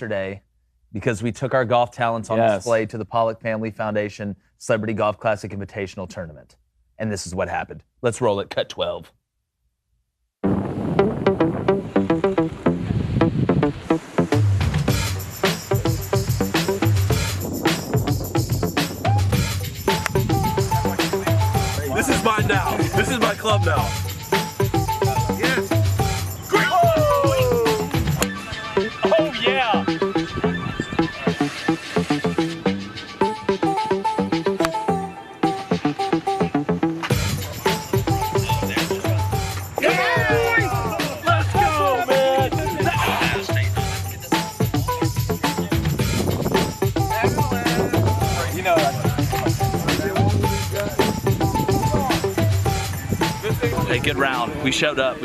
yesterday because we took our golf talents on display to the Pollock Family Foundation Celebrity Golf Classic Invitational Tournament. And this is what happened. Let's roll it. Cut 12. This is mine now. This is my club now. Yes. Great. Oh, yeah. Let's go, man. You know, hey, good round. We showed up.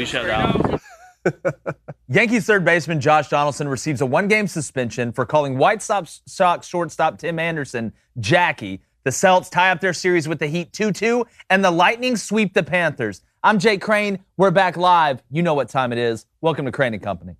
Yankees third baseman Josh Donaldson receives a one-game suspension for calling White Sox shortstop Tim Anderson Jackie. The Celtics tie up their series with the Heat 2-2, and the Lightning sweep the Panthers. I'm Jake Crane. We're back live. You know what time it is. Welcome to Crane & Company.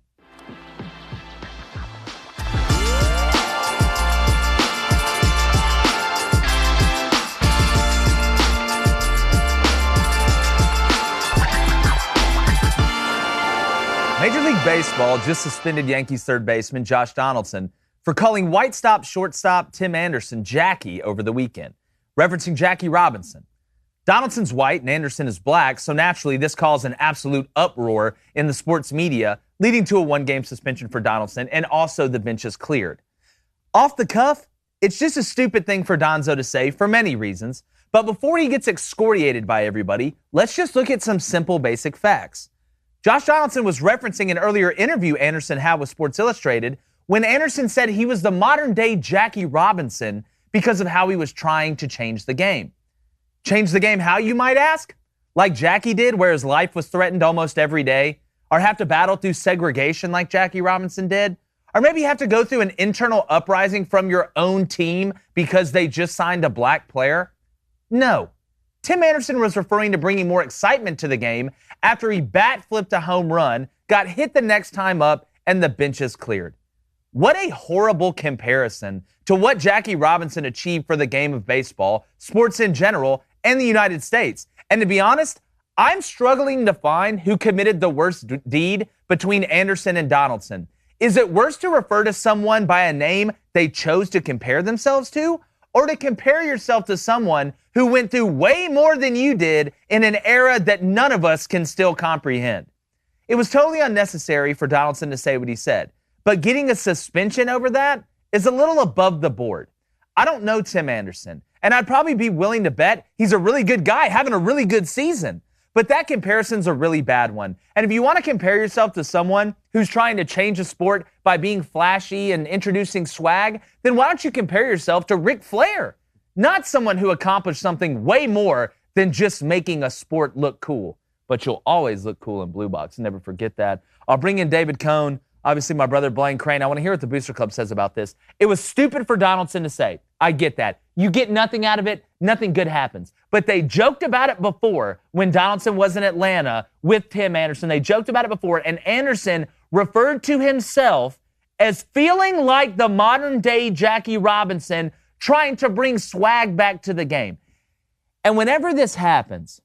Major League Baseball just suspended Yankees third baseman Josh Donaldson for calling White Sox shortstop Tim Anderson Jackie over the weekend, referencing Jackie Robinson. Donaldson's white and Anderson is black, so naturally this caused an absolute uproar in the sports media, leading to a one-game suspension for Donaldson, and also the benches cleared. Off the cuff, it's just a stupid thing for Donzo to say for many reasons, but before he gets excoriated by everybody, let's just look at some simple basic facts. Josh Donaldson was referencing an earlier interview Anderson had with Sports Illustrated when Anderson said he was the modern-day Jackie Robinson because of how he was trying to change the game. Change the game how, you might ask? Like Jackie did, where his life was threatened almost every day? Or have to battle through segregation like Jackie Robinson did? Or maybe have to go through an internal uprising from your own team because they just signed a black player? No. Tim Anderson was referring to bringing more excitement to the game after he bat flipped a home run, got hit the next time up, and the benches cleared. What a horrible comparison to what Jackie Robinson achieved for the game of baseball, sports in general, and the United States. And to be honest, I'm struggling to find who committed the worst deed between Anderson and Donaldson. Is it worse to refer to someone by a name they chose to compare themselves to, or to compare yourself to someone who went through way more than you did in an era that none of us can still comprehend? It was totally unnecessary for Donaldson to say what he said, but getting a suspension over that is a little above the board. I don't know Tim Anderson, and I'd probably be willing to bet he's a really good guy having a really good season. But that comparison's a really bad one. And if you want to compare yourself to someone who's trying to change a sport by being flashy and introducing swag, then why don't you compare yourself to Ric Flair? Not someone who accomplished something way more than just making a sport look cool. But you'll always look cool in Blue Box. Never forget that. I'll bring in David Cohn, obviously my brother Blaine Crane. I want to hear what the Booster Club says about this. It was stupid for Donaldson to say. I get that. You get nothing out of it, nothing good happens. But they joked about it before when Donaldson was in Atlanta with Tim Anderson. They joked about it before, and Anderson referred to himself as feeling like the modern-day Jackie Robinson, trying to bring swag back to the game. And whenever this happens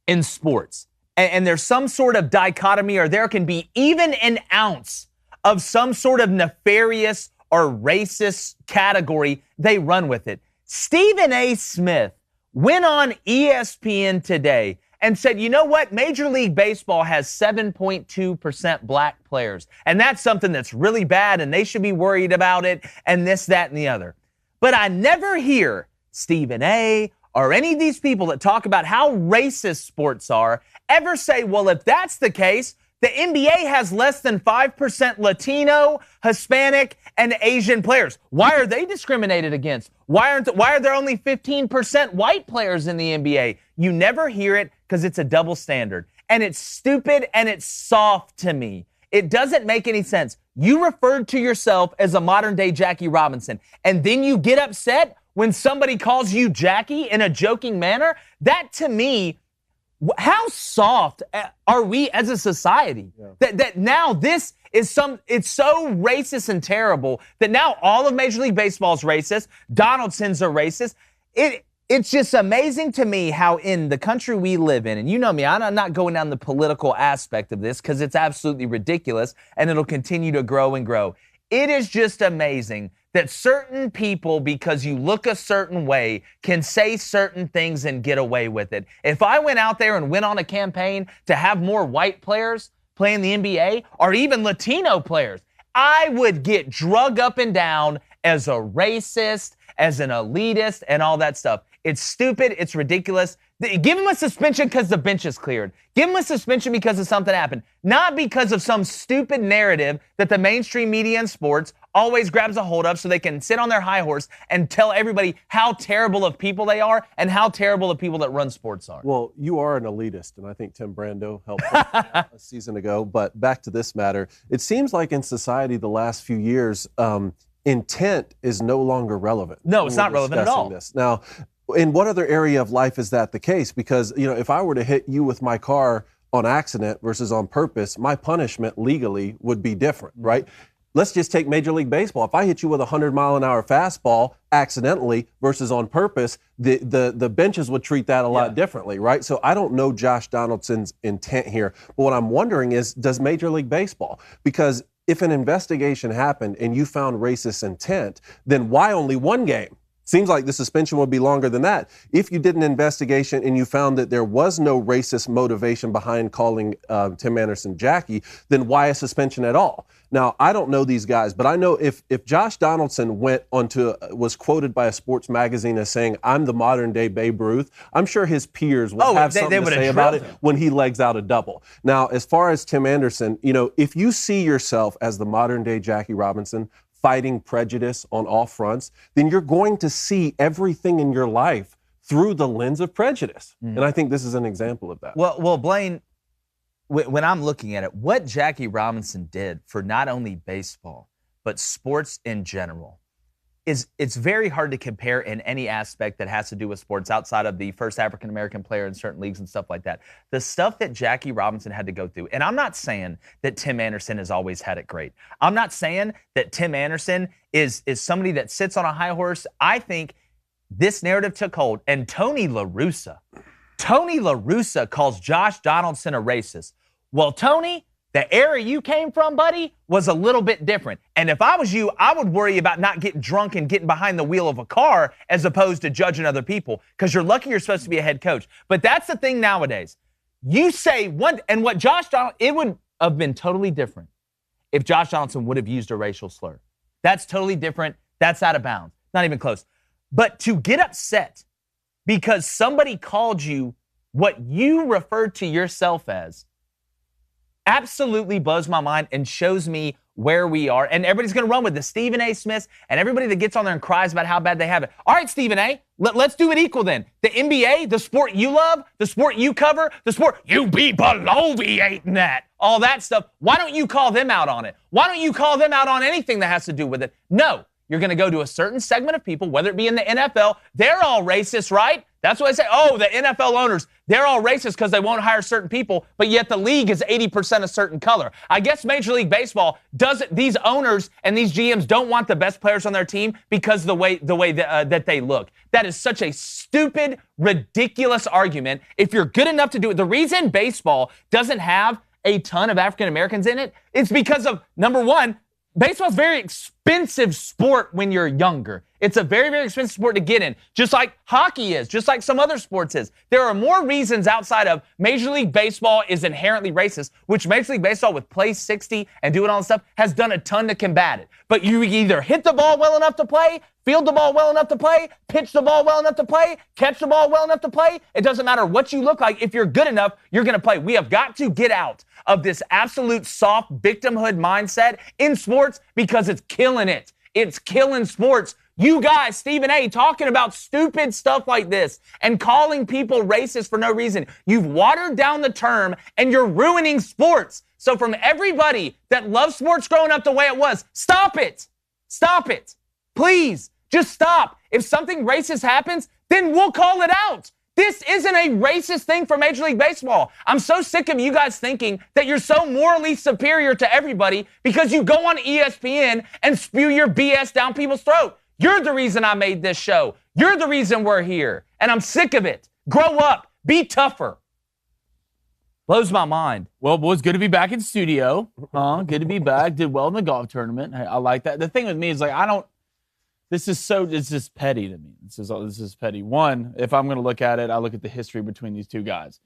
in sports, and there's some sort of dichotomy, or there can be even an ounce of some sort of nefarious or racist category, they run with it. Stephen A. Smith went on ESPN today and said, you know what? Major League Baseball has 7.2% black players. And that's something that's really bad, and they should be worried about it, and this, that, and the other. But I never hear Stephen A. or any of these people that talk about how racist sports are ever say, well, if that's the case, the NBA has less than 5% Latino, Hispanic, and Asian players. Why are they discriminated against? Why are there only 15% white players in the NBA? You never hear it because it's a double standard. And it's stupid and it's soft to me. It doesn't make any sense. You referred to yourself as a modern-day Jackie Robinson, and then you get upset when somebody calls you Jackie in a joking manner? That, to me, How soft are we as a society? Yeah. That now this is it's so racist and terrible that now all of Major League Baseball is racist. Donaldson's a racist. It's just amazing to me how in the country we live in, and you know me, I'm not going down the political aspect of this because it's absolutely ridiculous and it'll continue to grow and grow. It is just amazing that certain people, because you look a certain way, can say certain things and get away with it. If I went out there and went on a campaign to have more white players play in the NBA or even Latino players, I would get drugged up and down as a racist, as an elitist, and all that stuff. It's stupid. It's ridiculous. Give him a suspension because the bench is cleared. Give him a suspension because of something happened, not because of some stupid narrative that the mainstream media in sports always grabs a hold of so they can sit on their high horse and tell everybody how terrible of people they are and how terrible the people that run sports are. Well, you are an elitist, and I think Tim Brando helped a season ago. But back to this matter, it seems like in society the last few years, intent is no longer relevant. No, it's not relevant at all. This. Now, in what other area of life is that the case? Because, if I were to hit you with my car on accident versus on purpose, my punishment legally would be different, right? Let's just take Major League Baseball. If I hit you with a 100-mile-an-hour fastball accidentally versus on purpose, the benches would treat that a lot differently, right? So I don't know Josh Donaldson's intent here. But what I'm wondering is, does Major League Baseball? Because if an investigation happened and you found racist intent, then why only one game? Seems like the suspension would be longer than that. If you did an investigation and you found that there was no racist motivation behind calling Tim Anderson Jackie, then why a suspension at all? Now, I don't know these guys, but I know if Josh Donaldson was quoted by a sports magazine as saying, I'm the modern day Babe Ruth, I'm sure his peers will have something to say about it when he legs out a double. Now, as far as Tim Anderson, if you see yourself as the modern day Jackie Robinson, fighting prejudice on all fronts, then you're going to see everything in your life through the lens of prejudice. And I think this is an example of that. Well, Blaine, when I'm looking at it, what Jackie Robinson did for not only baseball, but sports in general, it's very hard to compare in any aspect that has to do with sports outside of the first African-American player in certain leagues and stuff like that. The stuff that Jackie Robinson had to go through, and I'm not saying that Tim Anderson has always had it great. I'm not saying that Tim Anderson is somebody that sits on a high horse. I think this narrative took hold, and Tony La Russa calls Josh Donaldson a racist. Well, Tony, the area you came from, buddy, was a little bit different. And if I was you, I would worry about not getting drunk and getting behind the wheel of a car as opposed to judging other people, because you're lucky you're supposed to be a head coach. But that's the thing nowadays. You say one, and what Josh Donaldson, it would have been totally different if Josh Donaldson would have used a racial slur. That's totally different. That's out of bounds. Not even close. But to get upset because somebody called you what you referred to yourself as absolutely blows my mind and shows me where we are. And everybody's going to run with the Stephen A. Smiths and everybody that gets on there and cries about how bad they have it. All right, Stephen A., let's do it equal then. The NBA, the sport you love, the sport you cover, the sport you be bloviating that, all that stuff. Why don't you call them out on it? Why don't you call them out on anything that has to do with it? No, you're going to go to a certain segment of people, whether it be in the NFL. They're all racist, right? That's what I say. Oh, the NFL owners, they're all racist because they won't hire certain people, but yet the league is 80% a certain color. I guess Major League Baseball doesn't. These owners and these GMs don't want the best players on their team because the way that they look. That is such a stupid, ridiculous argument. If you're good enough to do it, the reason baseball doesn't have a ton of African Americans in it, it's because of, number one, baseball's a very expensive sport when you're younger. It's a very, very expensive sport to get in, just like hockey is, just like some other sports is. There are more reasons outside of Major League Baseball is inherently racist, which Major League Baseball with Play 60 and doing all this stuff has done a ton to combat it. But you either hit the ball well enough to play, field the ball well enough to play, pitch the ball well enough to play, catch the ball well enough to play. It doesn't matter what you look like. If you're good enough, you're going to play. We have got to get out of this absolute soft victimhood mindset in sports because it's killing it. It's killing sports. You guys, Stephen A., talking about stupid stuff like this and calling people racist for no reason. You've watered down the term and you're ruining sports. So from everybody that loves sports growing up the way it was, stop it. Stop it. Please, just stop. If something racist happens, then we'll call it out. This isn't a racist thing for Major League Baseball. I'm so sick of you guys thinking that you're so morally superior to everybody because you go on ESPN and spew your BS down people's throat. You're the reason I made this show. You're the reason we're here. And I'm sick of it. Grow up. Be tougher. Blows my mind. Well, boys, good to be back in studio. Good to be back. Did well in the golf tournament. I like that. The thing with me is like this is petty to me. This is petty. One, if I'm going to look at it, I look at the history between these two guys.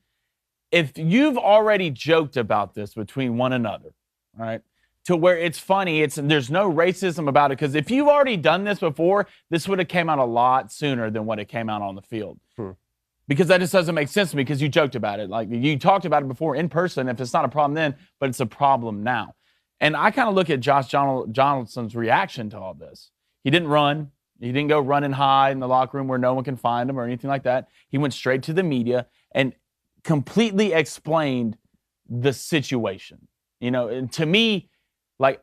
If you've already joked about this between one another, right, to where it's funny, there's no racism about it, because if you've already done this before, this would have came out a lot sooner than what it came out on the field. Because that just doesn't make sense to me, because you joked about it. Like, you talked about it before in person. If it's not a problem then, but it's a problem now. And I kind of look at Josh Donaldson's reaction to all this. He didn't run. He didn't go running high in the locker room where no one can find him or anything like that. He went straight to the media and completely explained the situation. You know, and to me, like,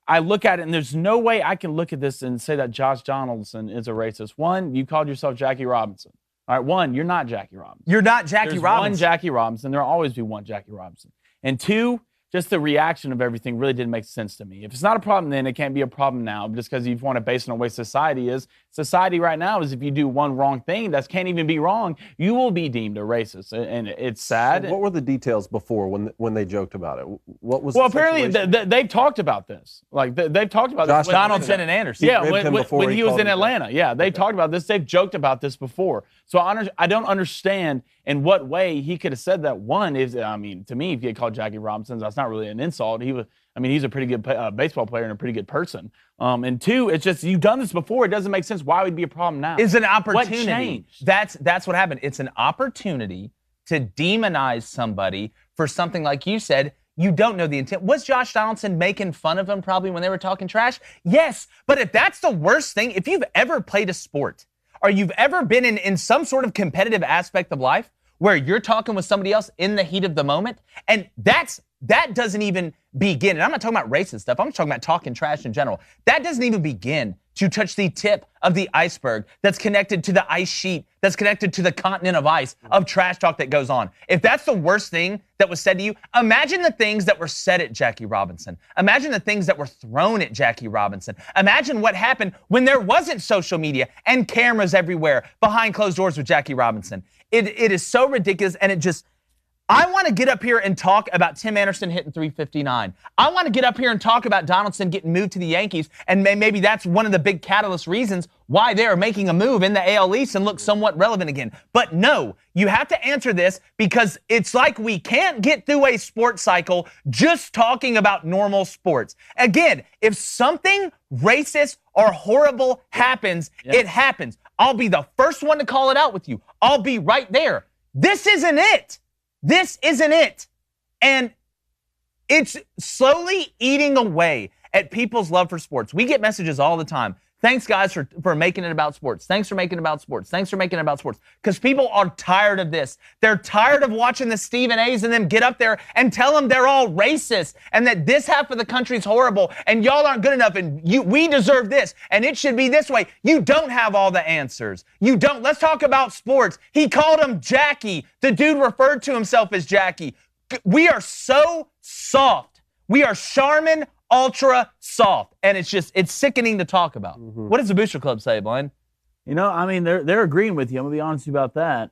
I look at it and there's no way I can look at this and say that Josh Donaldson is a racist. One, you called yourself Jackie Robinson. All right, one, you're not Jackie Robinson. You're not Jackie There's Robinson. one Jackie Robinson. There'll always be one Jackie Robinson. And two, just the reaction of everything really didn't make sense to me. If it's not a problem then, it can't be a problem now, just because you want to base it on the way society is. Society right now is if you do one wrong thing that can't even be wrong, you will be deemed a racist. And it's sad. So what were the details before when they joked about it? What was well, apparently they've talked about this. Like, they've talked about Josh this. Donaldson and Anderson. Yeah, when he was in Atlanta. Yeah, they talked about this. They've joked about this before. So I don't understand in what way he could have said that. One is, I mean, to me, if you get called Jackie Robinson, that's not really an insult. He's a pretty good baseball player and a pretty good person. And two, it's just, you've done this before. It doesn't make sense. Why would it be a problem now? It's an opportunity. What changed? That's what happened. It's an opportunity to demonize somebody for something like you said. You don't know the intent. Was Josh Donaldson making fun of him probably when they were talking trash? Yes. But if that's the worst thing, if you've ever played a sport or you've ever been in some sort of competitive aspect of life where you're talking with somebody else in the heat of the moment, and that doesn't even begin. And I'm not talking about racist stuff. I'm just talking about talking trash in general. That doesn't even begin to touch the tip of the iceberg that's connected to the ice sheet, that's connected to the continent of ice, of trash talk that goes on. If that's the worst thing that was said to you, imagine the things that were said at Jackie Robinson. Imagine the things that were thrown at Jackie Robinson. Imagine what happened when there wasn't social media and cameras everywhere behind closed doors with Jackie Robinson. It is so ridiculous, and it just... I want to get up here and talk about Tim Anderson hitting .359. I want to get up here and talk about Donaldson getting moved to the Yankees, and maybe that's one of the big catalyst reasons why they're making a move in the AL East and look somewhat relevant again. But no, you have to answer this, because it's like we can't get through a sports cycle just talking about normal sports. Again, if something racist or horrible happens, it happens. I'll be the first one to call it out with you. I'll be right there. This isn't it. This isn't it. And it's slowly eating away at people's love for sports. We get messages all the time. Thanks, guys, for making it about sports. Thanks for making it about sports. Thanks for making it about sports. Because people are tired of this. They're tired of watching the Stephen A's and them get up there and tell them they're all racist and that this half of the country's horrible and y'all aren't good enough and we deserve this and it should be this way. You don't have all the answers. You don't. Let's talk about sports. He called him Jackie. The dude referred to himself as Jackie. We are so soft. We are Charmin ultra soft, and it's sickening to talk about. What does the Booster Club say, Blaine? You know, I mean, they're agreeing with you. I'm gonna be honest about that.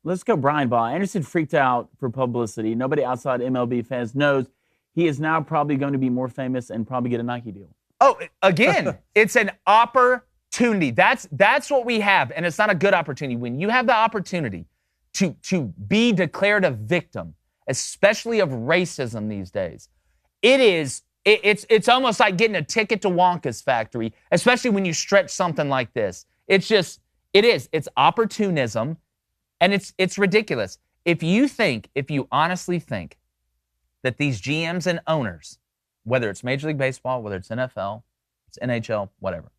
Let's go, Brian Baugh. Anderson freaked out for publicity. Nobody outside MLB fans knows he is now probably going to be more famous and probably get a Nike deal. Oh, again, it's an opportunity. That's what we have, and it's not a good opportunity. When you have the opportunity to be declared a victim, especially of racism these days, it's almost like getting a ticket to Wonka's factory, especially when you stretch something like this. It's opportunism, and it's ridiculous. If you honestly think that these GMs and owners, whether it's Major League Baseball, whether it's NFL, it's NHL, whatever,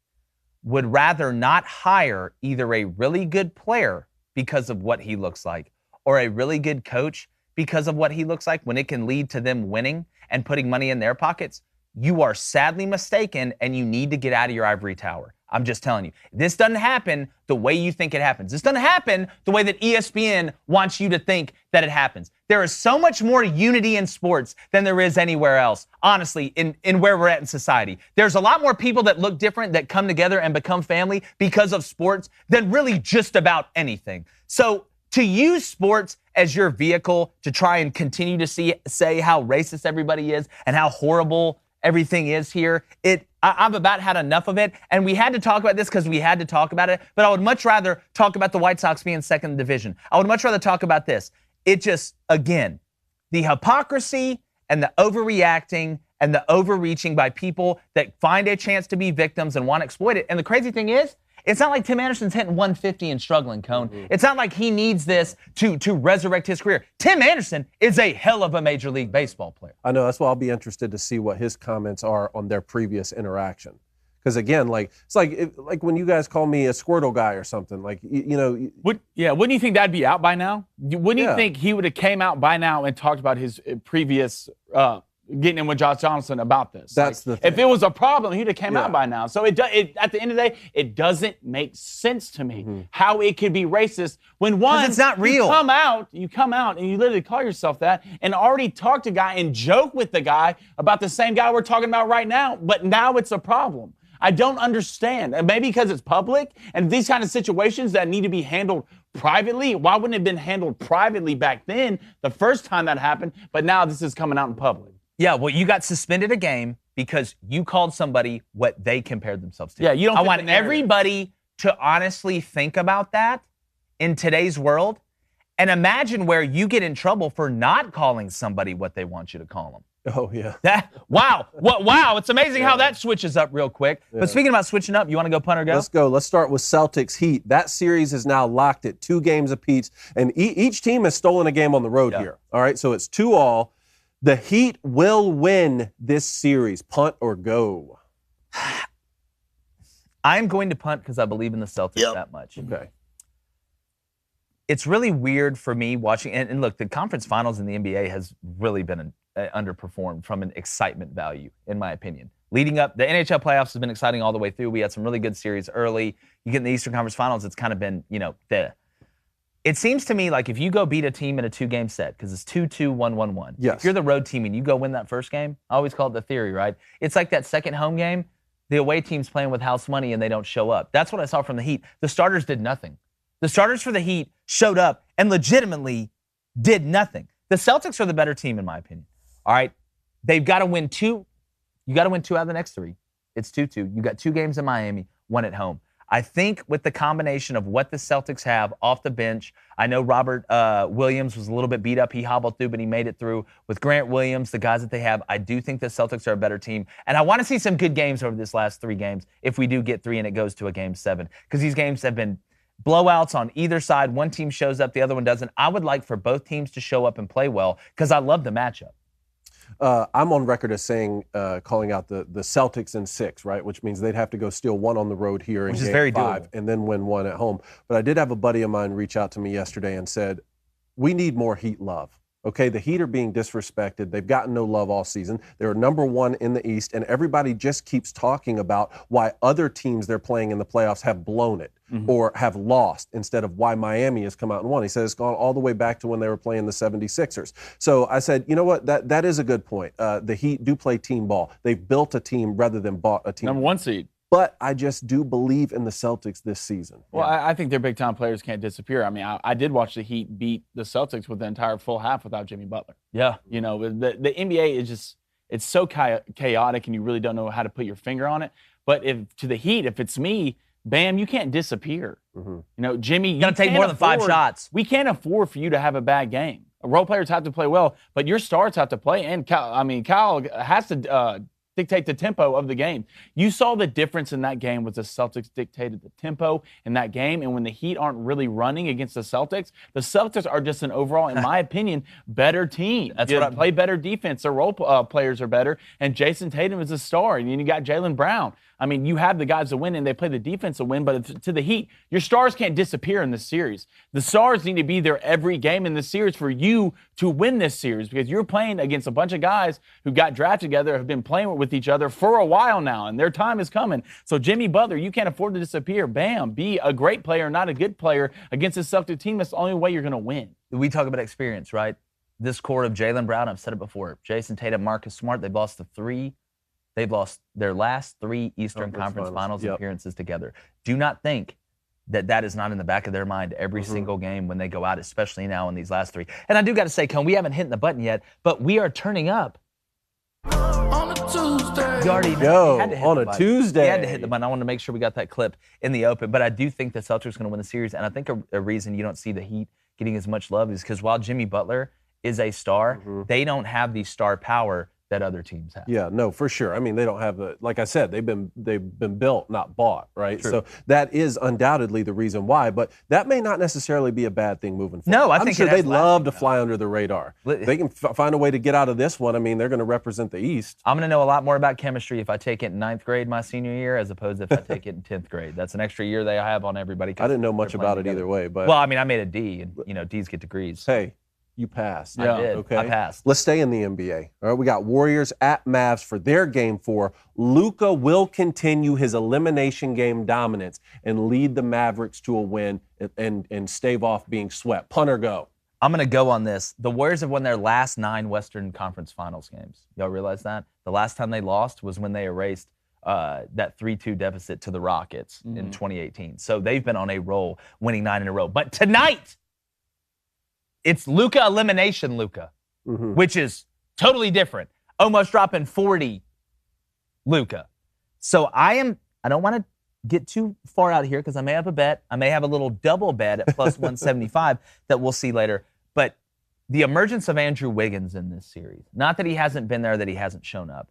would rather not hire either a really good player because of what he looks like or a really good coach because of what he looks like when it can lead to them winning and putting money in their pockets, you are sadly mistaken, and you need to get out of your ivory tower. I'm just telling you. This doesn't happen the way you think it happens. This doesn't happen the way that ESPN wants you to think that it happens. There is so much more unity in sports than there is anywhere else, honestly, in where we're at in society. There's a lot more people that look different that come together and become family because of sports than really just about anything. So to use sports as your vehicle to try and continue to say how racist everybody is and how horrible everything is here, I've about had enough of it. And we had to talk about this because we had to talk about it. But I would much rather talk about the White Sox being second in the division. I would much rather talk about this. It just, again, the hypocrisy and the overreacting and the overreaching by people that find a chance to be victims and want to exploit it. And the crazy thing is, it's not like Tim Anderson's hitting 150 and struggling, Cone. Mm-hmm. It's not like he needs this to resurrect his career. Tim Anderson is a hell of a Major League Baseball player. I know. That's why I'll be interested to see what his comments are on their previous interaction. Because again, it's like when you guys call me a Squirtle guy or something. Like wouldn't you think that'd be out by now? Wouldn't you think he would have came out by now and talked about his previous getting in with Josh Donaldson about this? That's the thing. If it was a problem, he'd have came out by now. So at the end of the day, it doesn't make sense to me how it could be racist when it's not real. You come out and you literally call yourself that and already talk to a guy and joke with the guy about the same guy we're talking about right now, but now it's a problem. I don't understand. Maybe because it's public and these kind of situations that need to be handled privately. Why wouldn't it have been handled privately back then, the first time that happened, but now this is coming out in public? Yeah, well, you got suspended a game because you called somebody what they compared themselves to. Yeah, you don't. I want everybody to honestly think about that in today's world and imagine where you get in trouble for not calling somebody what they want you to call them. Oh, yeah. Wow. It's amazing how that switches up real quick. Yeah. But speaking about switching up, you want to go punt or go? Let's go. Let's start with Celtics Heat. That series is now locked at 2 games apiece, and each team has stolen a game on the road here. All right, so it's 2-2. The Heat will win this series. Punt or go? I'm going to punt because I believe in the Celtics that much. Okay. It's really weird for me watching, and look, the conference finals in the NBA has really been underperformed from an excitement value, in my opinion. Leading up, the NHL playoffs has been exciting all the way through. We had some really good series early. You get in the Eastern Conference Finals, it's kind of been, It seems to me like if you go beat a team in a 2-game set, because it's 2-2, 1-1-1. Yes. If you're the road team and you go win that first game, I always call it the theory, right? It's like that second home game, the away team's playing with house money and they don't show up. That's what I saw from the Heat. The starters did nothing. The starters for the Heat showed up and legitimately did nothing. The Celtics are the better team, in my opinion. All right? They've got to win 2. You got to win 2 out of the next 3. It's 2-2. You got 2 games in Miami, 1 at home. I think with the combination of what the Celtics have off the bench, I know Robert Williams was a little bit beat up. He hobbled through, but he made it through. With Grant Williams, the guys that they have, I do think the Celtics are a better team. And I want to see some good games over this last 3 games if we do get 3 and it goes to a Game 7. Because these games have been blowouts on either side. One team shows up, the other one doesn't. I would like for both teams to show up and play well because I love the matchup. I'm on record as saying, calling out the Celtics in 6, right? Which means they'd have to go steal 1 on the road here in Game 5 and then win 1 at home. But I did have a buddy of mine reach out to me yesterday and said, we need more Heat love. Okay, the Heat are being disrespected. They've gotten no love all season. They're number 1 in the East, and everybody just keeps talking about why other teams they're playing in the playoffs have blown it or have lost instead of why Miami has come out and won. He said it's gone all the way back to when they were playing the 76ers. So I said, you know what, that is a good point. The Heat do play team ball. They've built a team rather than bought a team. Number 1 seed. But I just do believe in the Celtics this season. Well, I think their big-time players can't disappear. I mean, I did watch the Heat beat the Celtics with the entire full half without Jimmy Butler. Yeah. The NBA is just, it's so chaotic and you really don't know how to put your finger on it. But to the Heat, if it's me, Bam, you can't disdisappear. Jimmy, you got to take more than 5 shots. We can't afford for you to have a bad game. Role players have to play well, but your stars have to play. And Kyle has to dictate the tempo of the game. You saw the difference in that game was the Celtics dictated the tempo in that game, and when the Heat aren't really running against the Celtics are just an overall, in my opinion, better team. That's what play better defense. Their role players are better, and Jason Tatum is a star, and then you got Jaylen Brown. I mean, you have the guys to win, and they play the defense to win, but to the Heat, your stars can't disappear in this series. The stars need to be there every game in the series for you to win this series because you're playing against a bunch of guys who got drafted together, have been playing with with each other for a while now, and their time is coming. So Jimmy Butler, you can't afford to disappear. Bam, be a great player, not a good player against this Celtics team. That's the only way you're going to win. We talk about experience, right? This core of Jaylen Brown, I've said it before, Jason Tatum, Marcus Smart, they've lost They've lost their last 3 Eastern Conference Finals appearances together. Do not think that is not in the back of their mind every single game when they go out, especially now in these last 3. And I do got to say, Cone, we haven't hit the button yet, but we are turning up. On a Tuesday. You already Yo, had to hit on the a button. Tuesday. We had to hit the button. I wanted to make sure we got that clip in the open. But I do think the Celtics are going to win the series. And I think a reason you don't see the Heat getting as much love is because while Jimmy Butler is a star, they don't have the star power that other teams have. Yeah, no, for sure. I mean, they don't have like I said, they've been built, not bought, right? True. So that is undoubtedly the reason why, but that may not necessarily be a bad thing moving forward. No, I I'm think sure it has they'd love to lasting fly under the radar. They can find a way to get out of this one. I mean, they're going to represent the East. I'm going to know a lot more about chemistry if I take it in 9th grade my senior year as opposed to if I take it in 10th grade. That's an extra year they have on everybody. I didn't know much about it either way, but well, I mean, I made a D, and Ds get degrees. hey, you passed. I did. Okay. I passed. Let's stay in the NBA. All right, we got Warriors at Mavs for their Game 4. Luka will continue his elimination game dominance and lead the Mavericks to a win and stave off being swept. Punt or go? I'm going to go on this. The Warriors have won their last 9 Western Conference Finals games. Y'all realize that? The last time they lost was when they erased that 3-2 deficit to the Rockets in 2018. So they've been on a roll, winning 9 in a row. But tonight, it's Luka elimination Luka, which is totally different. Almost dropping 40 Luka. So I don't want to get too far out here because I may have a bet. I may have a little double bet at plus 175 that we'll see later. But the emergence of Andrew Wiggins in this series, not that he hasn't been there, that he hasn't shown up.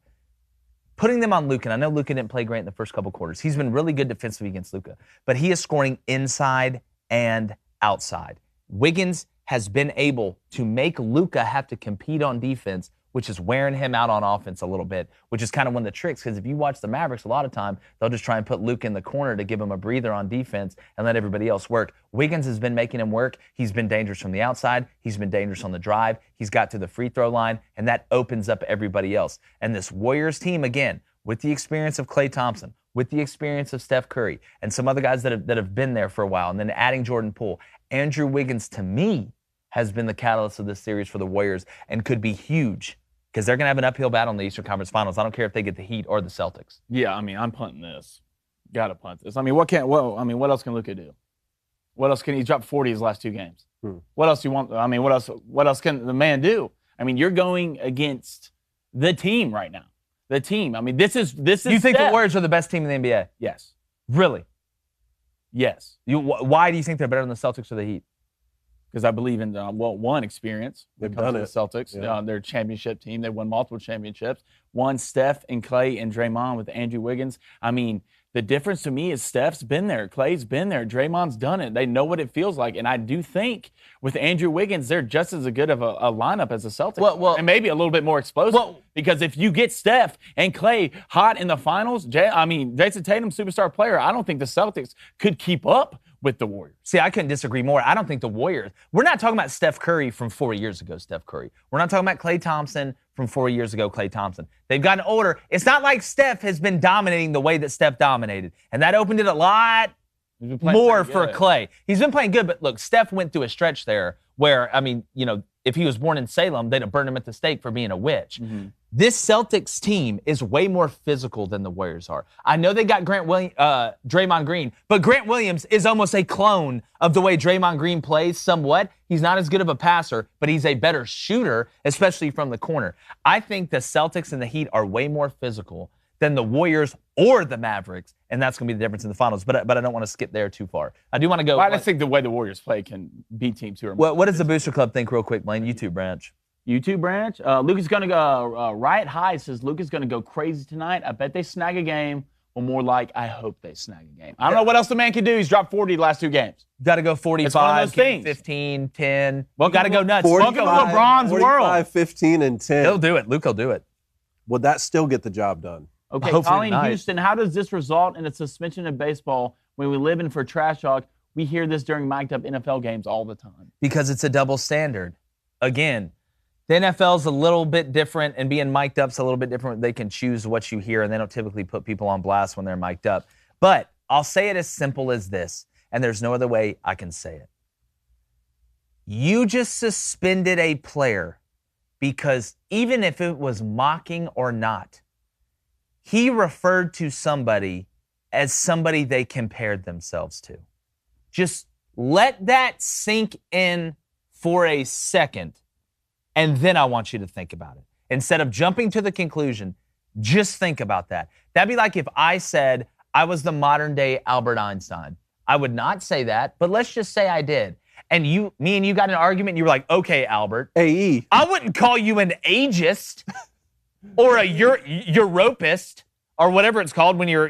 Putting them on Luka, and I know Luka didn't play great in the first couple quarters. He's been really good defensively against Luka, but he is scoring inside and outside. Wiggins has been able to make Luka have to compete on defense, which is wearing him out on offense a little bit, which is kind of one of the tricks, because if you watch the Mavericks, a lot of time, they'll just try and put Luka in the corner to give him a breather on defense and let everybody else work. Wiggins has been making him work. He's been dangerous from the outside. He's been dangerous on the drive. He's got to the free throw line, and that opens up everybody else. And this Warriors team, again, with the experience of Klay Thompson, with the experience of Steph Curry, and some other guys that have been there for a while, and then adding Jordan Poole, Andrew Wiggins, to me, has been the catalyst of this series for the Warriors and could be huge because they're going to have an uphill battle in the Eastern Conference Finals. I don't care if they get the Heat or the Celtics. Yeah, I mean, I'm punting this. Got to punt this. I mean, what else can Luka do? What else can he drop 40 his last 2 games? What else do you want? I mean, what else can the man do? I mean, you're going against the team right now. The team. I mean, this is. You think the Warriors are the best team in the NBA? Yes. Really? Yes. Why do you think they're better than the Celtics or the Heat? Because I believe in one experience. They've done it. The Celtics, Yeah. Their championship team. They won multiple championships. One, Steph and Klay and Draymond with Andrew Wiggins. I mean, the difference to me is Steph's been there, Klay's been there, Draymond's done it. They know what it feels like, and I do think with Andrew Wiggins, they're just as good of a lineup as the Celtics. Well, and maybe a little bit more explosive. Because if you get Steph and Klay hot in the finals, Jason Tatum, superstar player, I don't think the Celtics could keep up with the Warriors. See, I couldn't disagree more. I don't think the Warriors, we're not talking about Steph Curry from 4 years ago, Steph Curry. We're not talking about Klay Thompson from 4 years ago, Klay Thompson. They've gotten older. It's not like Steph has been dominating the way that Steph dominated. And that opened it a lot more for Klay. He's been playing good, but look, Steph went through a stretch there where, if he was born in Salem, they'd have burned him at the stake for being a witch. This Celtics team is way more physical than the Warriors are. I know they got Draymond Green, but Grant Williams is almost a clone of the way Draymond Green plays somewhat. He's not as good of a passer, but he's a better shooter, especially from the corner. I think the Celtics and the Heat are way more physical than the Warriors or the Mavericks, and that's going to be the difference in the finals. But I don't want to skip there too far. I do want to go. I just think the way the Warriors play can beat teams who are. What does the Booster Club think, real quick, Blaine? YouTube branch. YouTube branch. Luka's going to go. Riot High says Luka's going to go crazy tonight. I bet they snag a game. Or more like, I hope they snag a game. I don't know what else the man can do. He's dropped 40 the last 2 games. Got to go 45, it's one of those things. 15, 10. Well, got to go nuts. 45, Welcome to LeBron's 45, world. 15, and 10. He'll do it. Luke will do it. Would that still get the job done? Okay, Hopefully Colleen tonight. Houston, how does this result in a suspension of baseball when we live in for trash talk? We hear this during mic'd up NFL games all the time. Because it's a double standard. Again, The NFL's a little bit different, and being mic'd up's a little bit different. They can choose what you hear, and they don't typically put people on blast when they're mic'd up. But I'll say it as simple as this, and there's no other way I can say it. You just suspended a player because even if it was mocking or not, he referred to somebody as somebody they compared themselves to. Just let that sink in for a second, and then I want you to think about it. Instead of jumping to the conclusion, just think about that. That'd be like if I said I was the modern day Albert Einstein. I would not say that, but let's just say I did. And me and you got in an argument, and you were like, okay, Albert. AE. I wouldn't call you an ageist or a Europist or whatever it's called when you're,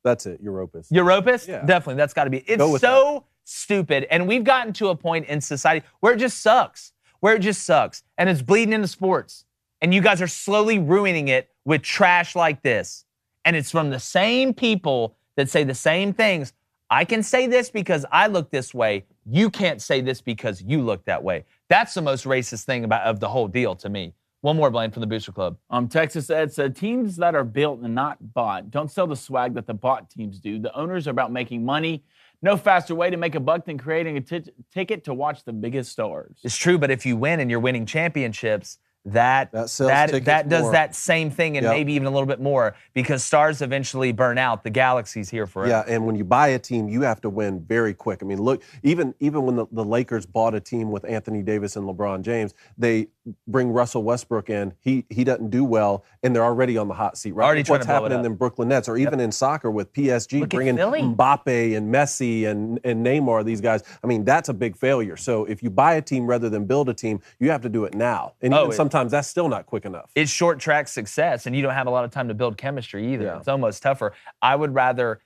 That's it, Europist. Europist? Yeah. Definitely, that's got to be. It's so stupid, and we've gotten to a point in society where it just sucks, and it's bleeding into sports, and you guys are slowly ruining it with trash like this, and it's from the same people that say the same things. I can say this because I look this way. You can't say this because you look that way. That's the most racist thing of the whole deal to me. One more, Blaine, from the Booster Club. Texas Ed said, teams that are built and not bought don't sell the swag that the bought teams do. The owners are about making money. No faster way to make a buck than creating a ticket to watch the biggest stars. It's true, but if you win and you're winning championships, that does that same thing and maybe even a little bit more, because stars eventually burn out. The galaxy's here forever. Yeah, and when you buy a team, you have to win very quick. I mean, look, even when the Lakers bought a team with Anthony Davis and LeBron James, they bring Russell Westbrook in. He doesn't do well, and they're already on the hot seat. Right? Already trying What's to blow it happening up. in Brooklyn Nets, or even in soccer with PSG bringing Mbappe and Messi and Neymar, these guys. I mean, that's a big failure. So if you buy a team rather than build a team, you have to do it now. And even sometimes that's still not quick enough. It's short track success, and you don't have a lot of time to build chemistry either. Yeah. It's almost tougher. I would rather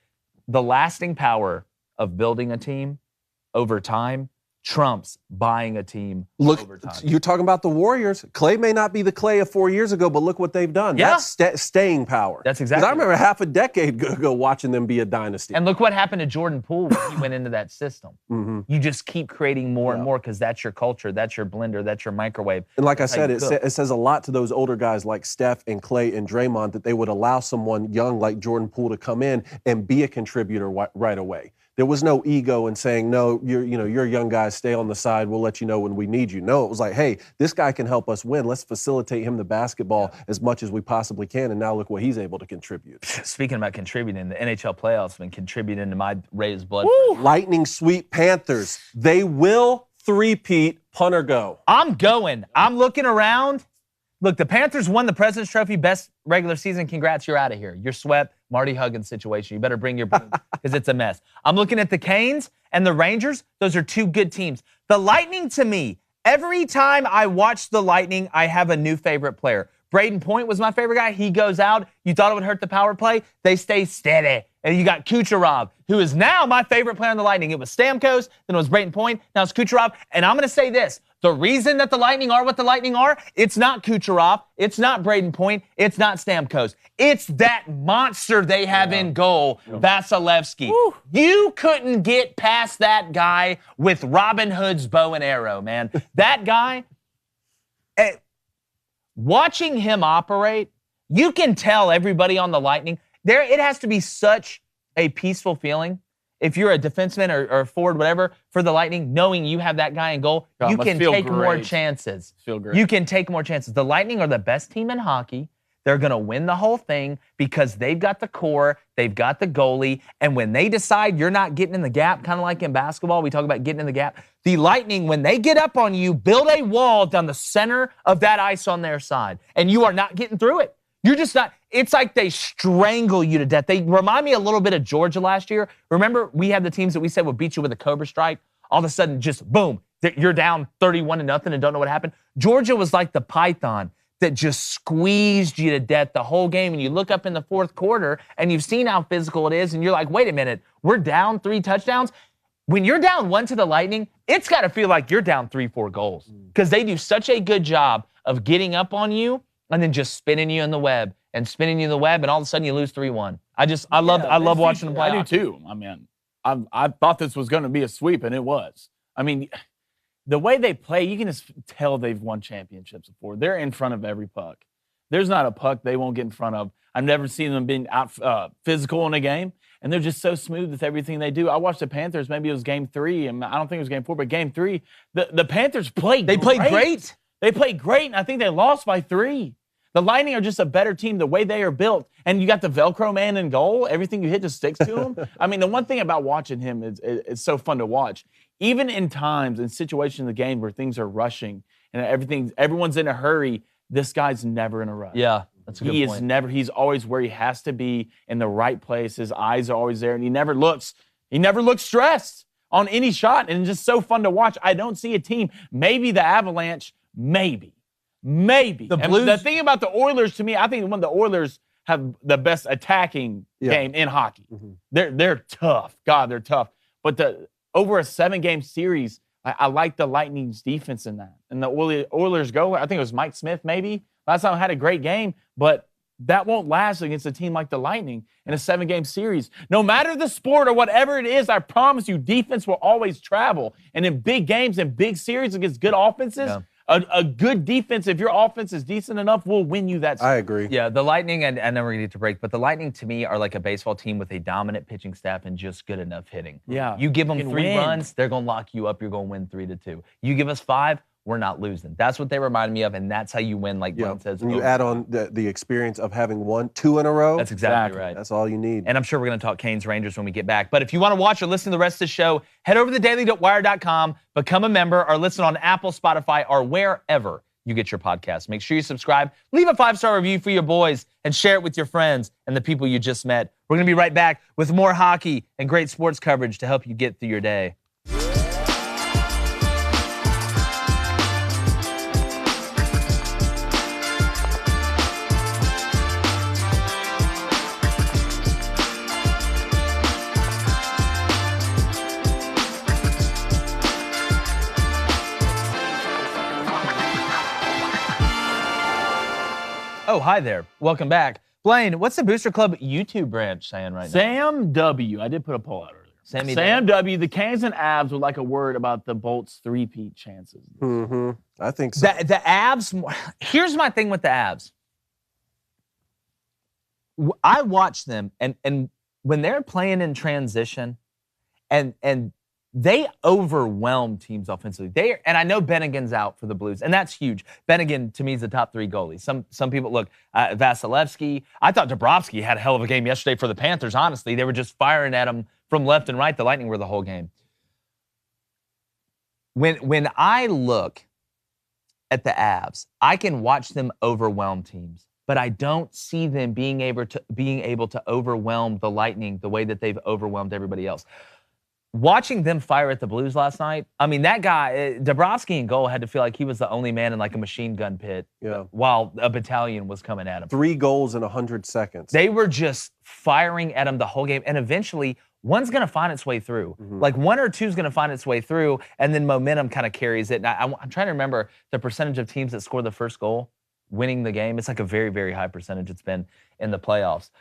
the lasting power of building a team over time trumps buying a team over time. You're talking about the Warriors. Clay may not be the Clay of 4 years ago, but look what they've done. Yeah. That's staying power. That's exactly. Because I remember half a decade ago watching them be a dynasty. And look what happened to Jordan Poole when he went into that system. Mm-hmm. You just keep creating more and more because that's your culture, that's your blender, that's your microwave. And like I said, it says a lot to those older guys like Steph and Clay and Draymond that they would allow someone young like Jordan Poole to come in and be a contributor right away. There was no ego in saying, no, you're young guys, stay on the side, we'll let you know when we need you. No, it was like, hey, this guy can help us win. Let's facilitate him the basketball as much as we possibly can, and now look what he's able to contribute. Speaking about contributing, the NHL playoffs have been contributing to my raised blood. Lightning sweep Panthers. They will three-peat, punt or go. I'm going. I'm looking around. Look, the Panthers won the President's Trophy, best regular season. Congrats, you're out of here. You're swept. Marty Huggins situation. You better bring your broom because it's a mess. I'm looking at the Canes and the Rangers. Those are two good teams. The Lightning, to me, every time I watch the Lightning, I have a new favorite player. Braden Point was my favorite guy. He goes out. You thought it would hurt the power play. They stay steady. And you got Kucherov, who is now my favorite player on the Lightning. It was Stamkos, then it was Braden Point, now it's Kucherov. And I'm going to say this. The reason that the Lightning are what the Lightning are, it's not Kucherov, it's not Braden Point, it's not Stamkos. It's that monster they have in goal, Vasilevsky. Woo. You couldn't get past that guy with Robin Hood's bow and arrow, man. That guy, watching him operate, you can tell everybody on the Lightning, it has to be such a peaceful feeling. If you're a defenseman or forward, whatever, for the Lightning, knowing you have that guy in goal, you can take more chances. Feel great. You can take more chances. The Lightning are the best team in hockey. They're going to win the whole thing because they've got the core, they've got the goalie, and when they decide you're not getting in the gap, kind of like in basketball, we talk about getting in the gap, the Lightning, when they get up on you, build a wall down the center of that ice on their side, and you are not getting through it. You're just not. It's like they strangle you to death. They remind me a little bit of Georgia last year. Remember, we had the teams that we said would beat you with a Cobra Strike. All of a sudden, just boom, you're down 31-0 and don't know what happened. Georgia was like the python that just squeezed you to death the whole game. And you look up in the fourth quarter, and you've seen how physical it is, and you're like, wait a minute, we're down 3 touchdowns? When you're down 1 to the Lightning, it's got to feel like you're down 3-4 goals because they do such a good job of getting up on you and then just spinning you in the web, and all of a sudden you lose 3-1. I love watching them play. I do too. I mean, I thought this was going to be a sweep, and it was. I mean, the way they play, you can just tell they've won championships before. They're in front of every puck. There's not a puck they won't get in front of. I've never seen them being out physical in a game, and they're just so smooth with everything they do. I watched the Panthers. Maybe it was Game 3, and I don't think it was Game 4, but Game 3, the Panthers played great. They played great. They played great, and I think they lost by 3. The Lightning are just a better team the way they are built. And you got the Velcro man in goal. Everything you hit just sticks to him. I mean, the one thing about watching him is it's so fun to watch. Even in times, in situations in the game where things are rushing and everyone's in a hurry, this guy's never in a rush. Yeah, that's a good point. He's always where he has to be in the right place. His eyes are always there, and he never looks stressed on any shot. And it's just so fun to watch. I don't see a team, maybe the Avalanche, maybe. The Blues. The thing about the Oilers, to me, I think one of the Oilers have the best attacking game in hockey. Mm-hmm. They're tough. God, they're tough. But over a 7-game series, I like the Lightning's defense in that. And the Oilers go, I think it was Mike Smith maybe. Last time I had a great game, but that won't last against a team like the Lightning in a 7-game series. No matter the sport or whatever it is, I promise you, defense will always travel. And in big games and big series against good offenses, a good defense, if your offense is decent enough, will win you that series. I agree. Yeah, the Lightning, and I know we're going to get to break, but the Lightning, to me, are like a baseball team with a dominant pitching staff and just good enough hitting. Yeah. You give them 3 runs, they're going to lock you up. You're going to win 3-2. You give us 5, we're not losing. That's what they remind me of, and that's how you win, like Glenn says. And you add on the experience of having 1, 2 in a row. That's exactly right. That's all you need. And I'm sure we're going to talk Canes Rangers when we get back. But if you want to watch or listen to the rest of the show, head over to thedailyWire.com, become a member, or listen on Apple, Spotify, or wherever you get your podcast. Make sure you subscribe, leave a 5-star review for your boys, and share it with your friends and the people you just met. We're going to be right back with more hockey and great sports coverage to help you get through your day. Oh, hi there. Welcome back. Blaine, what's the Booster Club YouTube branch saying right now? Sam W. I did put a poll out earlier. Sam W. The Canes and Avs would like a word about the Bolts 3-peat chances. Mm-hmm. I think so. The Avs, here's my thing with the Avs. I watch them, and when they're playing in transition, and they overwhelm teams offensively. And I know Bennigan's out for the Blues, and that's huge. Bennigan, to me, is the top 3 goalie. Some people, look, Vasilevsky. I thought Dabrowski had a hell of a game yesterday for the Panthers, honestly. They were just firing at him from left and right. The Lightning were the whole game. When I look at the Avs, I can watch them overwhelm teams, but I don't see them being able to overwhelm the Lightning the way that they've overwhelmed everybody else. Watching them fire at the Blues last night, I mean, that guy, Dabrowski in goal, had to feel like he was the only man in like a machine gun pit while a battalion was coming at him. 3 goals in 100 seconds. They were just firing at him the whole game, and eventually, one's going to find its way through. Mm-hmm. Like 1 or 2 is going to find its way through, and then momentum kind of carries it. And I'm trying to remember the percentage of teams that score the first goal winning the game. It's like a very, very high percentage it's been in the playoffs.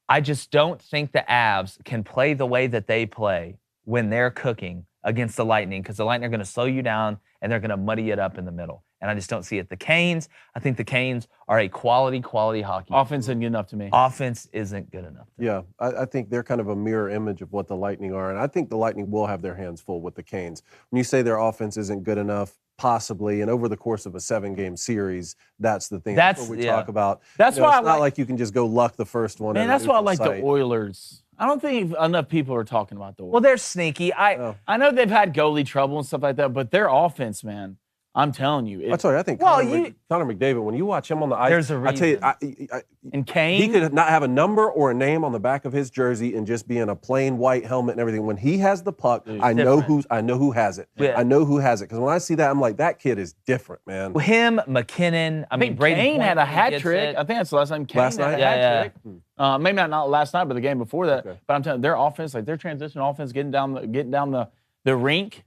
I just don't think the Avs can play the way that they play when they're cooking against the Lightning, because the Lightning are going to slow you down and they're going to muddy it up in the middle. And I just don't see it. The Canes, I think the Canes are a quality hockey. Offense isn't good enough to me. Offense isn't good enough. Yeah, I think they're kind of a mirror image of what the Lightning are. And I think the Lightning will have their hands full with the Canes. When you say their offense isn't good enough, possibly, and over the course of a 7-game series, that's the thing. That's what we talk about. That's why it's not like you can just go luck the first one. Man, that's why I like the Oilers. I don't think enough people are talking about the Oilers. Well, they're sneaky. I know they've had goalie trouble and stuff like that, but their offense, man, I'm telling you. I think Connor McDavid, when you watch him on the ice, there's a reason. I tell you, and Kane, he could not have a number or a name on the back of his jersey and just be in a plain white helmet and everything. When he has the puck, I know who has it. Yeah. I know who has it, because when I see that, I'm like, that kid is different, man. Well, him, McKinnon. I mean, Brady Kane had a hat trick. I think that's the last time Kane had a hat trick. Maybe not last night, but the game before that. Okay. But I'm telling you, their offense, like their transition offense, getting down the rink.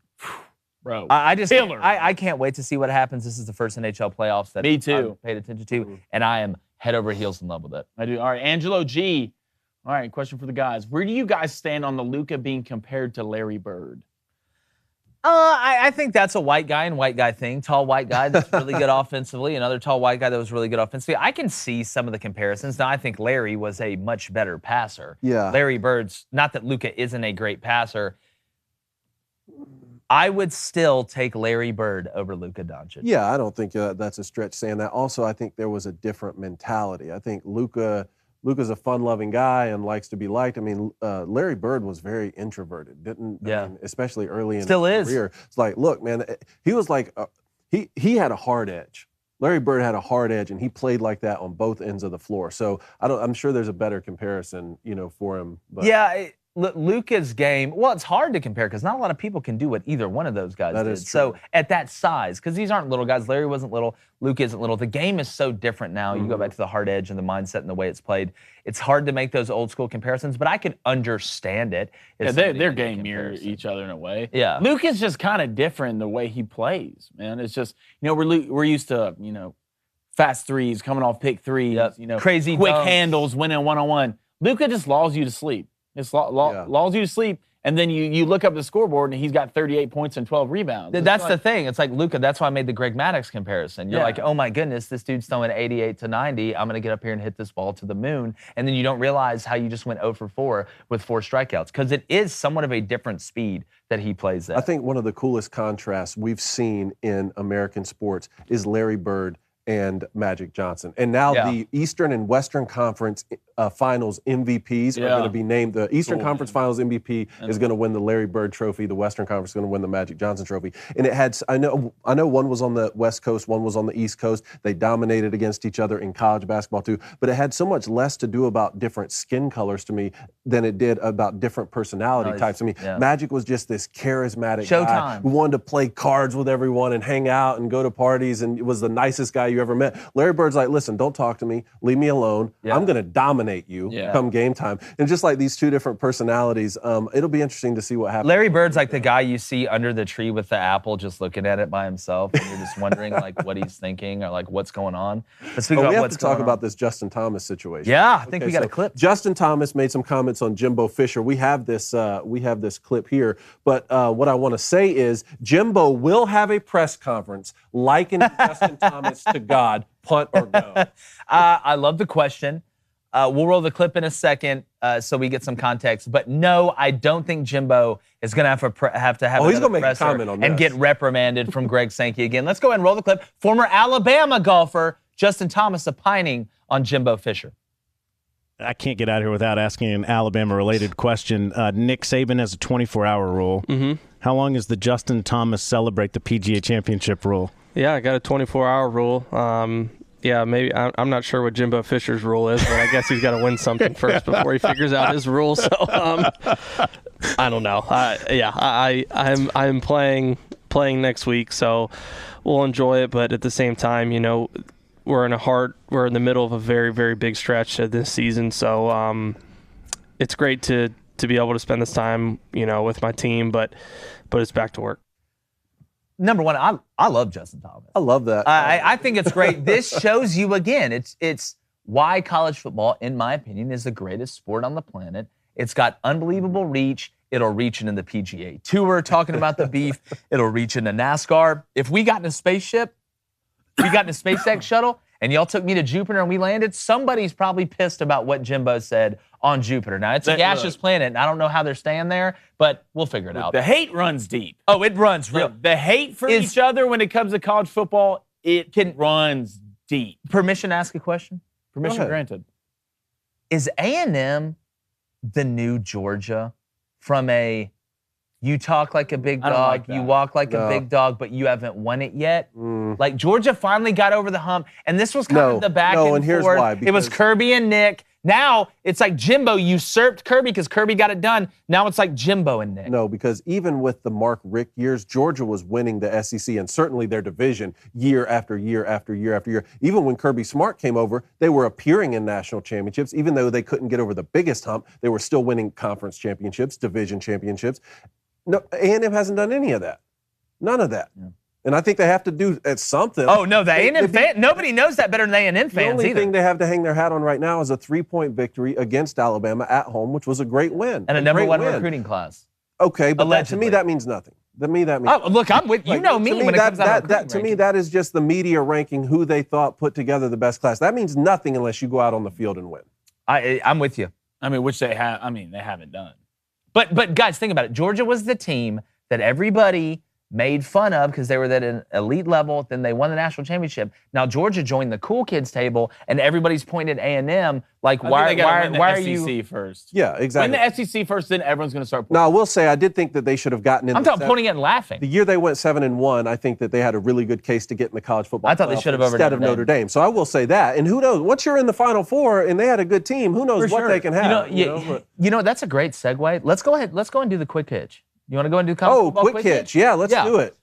Bro, I can't wait to see what happens. This is the first NHL playoffs that Me too. I've paid attention to, and I am head over heels in love with it. I do. All right, Angelo G. All right, question for the guys. Where do you guys stand on the Luka being compared to Larry Bird? I think that's a white guy and white guy thing. Tall white guy that's really good offensively, another tall white guy that was really good offensively. I can see some of the comparisons. Now, I think Larry was a much better passer. Yeah. Larry Bird's, not that Luka isn't a great passer. I would still take Larry Bird over Luka Doncic. Yeah, I don't think that's a stretch saying that. Also, I think there was a different mentality. I think Luka's a fun-loving guy and likes to be liked. I mean, Larry Bird was very introverted, didn't? Yeah. I mean, especially early in Still his is. career. It's like, look, man, he was like, he had a hard edge. Larry Bird had a hard edge, and he played like that on both ends of the floor. So I'm sure there's a better comparison, for him. But. Yeah. Luka's game, well, it's hard to compare because not a lot of people can do what either one of those guys That did. is true. So at that size, because these aren't little guys. Larry wasn't little. Luka isn't little. The game is so different now. You go back to the hard edge and the mindset and the way it's played. It's hard to make those old school comparisons, but I can understand it. Yeah, their game mirror each other in a way. Yeah. Luka's just kind of different in the way he plays, man. It's just, we're used to, fast threes, coming off pick threes, Crazy quick dunks. handles, winning one-on-one. Luka just lulls you to sleep. It's lulls you to sleep, and then you look up the scoreboard, and he's got 38 points and 12 rebounds. That's the thing. It's like Luka. That's why I made the Greg Maddux comparison. You're like, oh my goodness, this dude's throwing 88 to 90. I'm going to get up here and hit this ball to the moon. And then you don't realize how you just went 0 for 4 with 4 strikeouts because it is somewhat of a different speed that he plays at. I think one of the coolest contrasts we've seen in American sports is Larry Bird and Magic Johnson. And now the Eastern and Western Conference Finals MVPs are going to be named. The Eastern Conference Finals MVP is going to win the Larry Bird Trophy. The Western Conference is going to win the Magic Johnson Trophy. And it had, I know one was on the West Coast, one was on the East Coast. They dominated against each other in college basketball too. But it had so much less to do about different skin colors to me than it did about different personality types. I mean, Magic was just this charismatic guy who wanted to play cards with everyone and hang out and go to parties and was the nicest guy you ever met. Larry Bird's like, listen, don't talk to me. Leave me alone. I'm going to dominate you come game time. And just like these two different personalities, it'll be interesting to see what happens. Larry Bird's like the guy you see under the tree with the apple just looking at it by himself, and you're just wondering like what he's thinking or like what's going on. But speaking we about have to talk about this Justin Thomas situation. Yeah, I think we got a clip. Justin Thomas made some comments on Jimbo Fisher. We have this clip here. But what I want to say is Jimbo will have a press conference likening Justin Thomas to God, punt or go. I love the question. We'll roll the clip in a second so we get some context. But no, I don't think Jimbo is going to have to have he's another gonna make a presser comment on and this. get reprimanded from Greg Sankey again. Let's go ahead and roll the clip. Former Alabama golfer Justin Thomas opining on Jimbo Fisher. I can't get out of here without asking an Alabama-related question. Nick Saban has a 24-hour rule. Mm-hmm. How long is the Justin Thomas Celebrate the PGA Championship rule? Yeah, I got a 24-hour rule. Yeah, maybe I'm not sure what Jimbo Fisher's rule is, but I guess he's got to win something first before he figures out his rule. So I don't know. I'm playing next week, so we'll enjoy it. But at the same time, we're in the middle of a very, very big stretch this season. So it's great to be able to spend this time, with my team, but it's back to work. Number one, I love Justin Thomas. I love that. I think it's great. This shows you again. It's why college football, in my opinion, is the greatest sport on the planet. It's got unbelievable reach. It'll reach into the PGA Tour. Talking about the beef, it'll reach into NASCAR. If we got in a spaceship, we got in a SpaceX shuttle, and y'all took me to Jupiter and we landed, somebody's probably pissed about what Jimbo said on Jupiter. Now, it's a gaseous planet, and I don't know how they're staying there, but we'll figure it out. The hate runs deep. Oh, it runs real. The hate for each other when it comes to college football, runs deep. Permission to ask a question? Permission granted. Is A&M the new Georgia from you talk like a big dog, you walk like a big dog, but you haven't won it yet? Like Georgia finally got over the hump, and this was kind of the back and forth. Here's why. It was Kirby and Nick. Now it's like Jimbo usurped Kirby because Kirby got it done. Now it's like Jimbo and Nick. No, because even with the Mark Richt years, Georgia was winning the SEC and certainly their division year after year after year after year. Even when Kirby Smart came over, they were appearing in national championships. Even though they couldn't get over the biggest hump, they were still winning conference championships, division championships. No, A&M hasn't done any of that. None of that. Yeah. And I think they have to do something. Oh, no, the A&M fan, nobody knows that better than A&M fans either. The only thing they have to hang their hat on right now is a 3-point victory against Alabama at home, which was a great win. And a number one recruiting class. Okay, but to me that means nothing. To me, that means. Oh, look, I'm with you. Know me when it comes out to me, that is just the media ranking who they thought put together the best class. That means nothing unless you go out on the field and win. I'm with you. I mean, which they have. I mean, they haven't done. But guys, think about it. Georgia was the team that everybody made fun of because they were at an elite level. Then they won the national championship. Now Georgia joined the cool kids table, and everybody's pointing at A&M. Like, why are you? SEC first? Yeah, exactly. Win the SEC first, then everyone's going to start. Now I will say I did think that they should have gotten in. I'm talking pointing it and laughing. The year they went 7-1, I think that they had a really good case to get in the college football. I thought they should have over instead of Notre Dame. So I will say that. And who knows? Once you're in the Final Four and they had a good team, who knows what they can have? You know, that's a great segue. Let's go ahead. Let's go and do the quick hitch. You want to go and do college football quick hitch? Yeah, let's do it.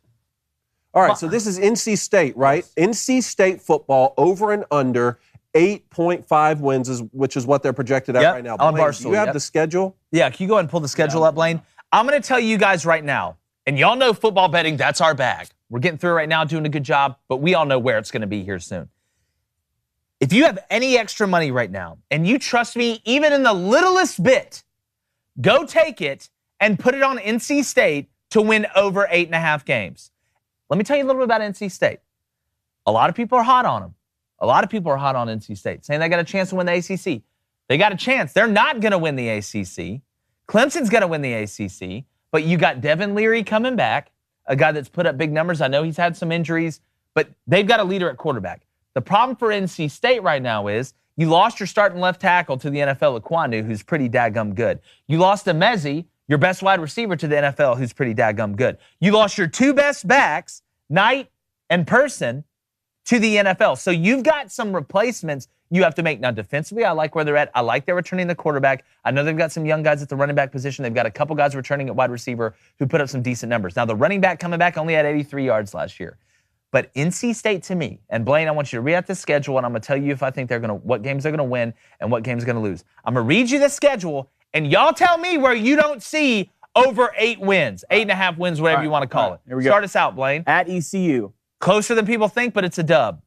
All right, so this is NC State, right? NC State football over and under 8.5 wins, which is what they're projected at right now. On Blaine, Barstool, do you have the schedule? Yeah, can you go ahead and pull the schedule up, Blaine? I'm going to tell you guys right now, and y'all know football betting, that's our bag. We're getting through it right now, doing a good job, but we all know where it's going to be here soon. If you have any extra money right now, and you trust me even in the littlest bit, go take it and put it on NC State to win over 8.5 games. Let me tell you a little bit about NC State. A lot of people are hot on them. A lot of people are hot on NC State, saying they got a chance to win the ACC. They got a chance. They're not going to win the ACC. Clemson's going to win the ACC, but you got Devin Leary coming back, a guy that's put up big numbers. I know he's had some injuries, but they've got a leader at quarterback. The problem for NC State right now is you lost your starting left tackle to the NFL, Aquanu, who's pretty daggum good. You lost Emezi, your best wide receiver, to the NFL, who's pretty daggum good. You lost your two best backs, Knight and Person, to the NFL. So you've got some replacements you have to make. Now, defensively, I like where they're at. I like they're returning the quarterback. I know they've got some young guys at the running back position. They've got a couple guys returning at wide receiver who put up some decent numbers. Now, the running back coming back only had 83 yards last year. But NC State, to me, and Blaine, I want you to read out the schedule, and I'm going to tell you if I think what games they're going to win and what games they're going to lose. I'm going to read you the schedule, and y'all tell me where you don't see over 8 wins, 8.5 wins, whatever you want to call it. Here we go. Start us out, Blaine. At ECU. Closer than people think, but it's a dub.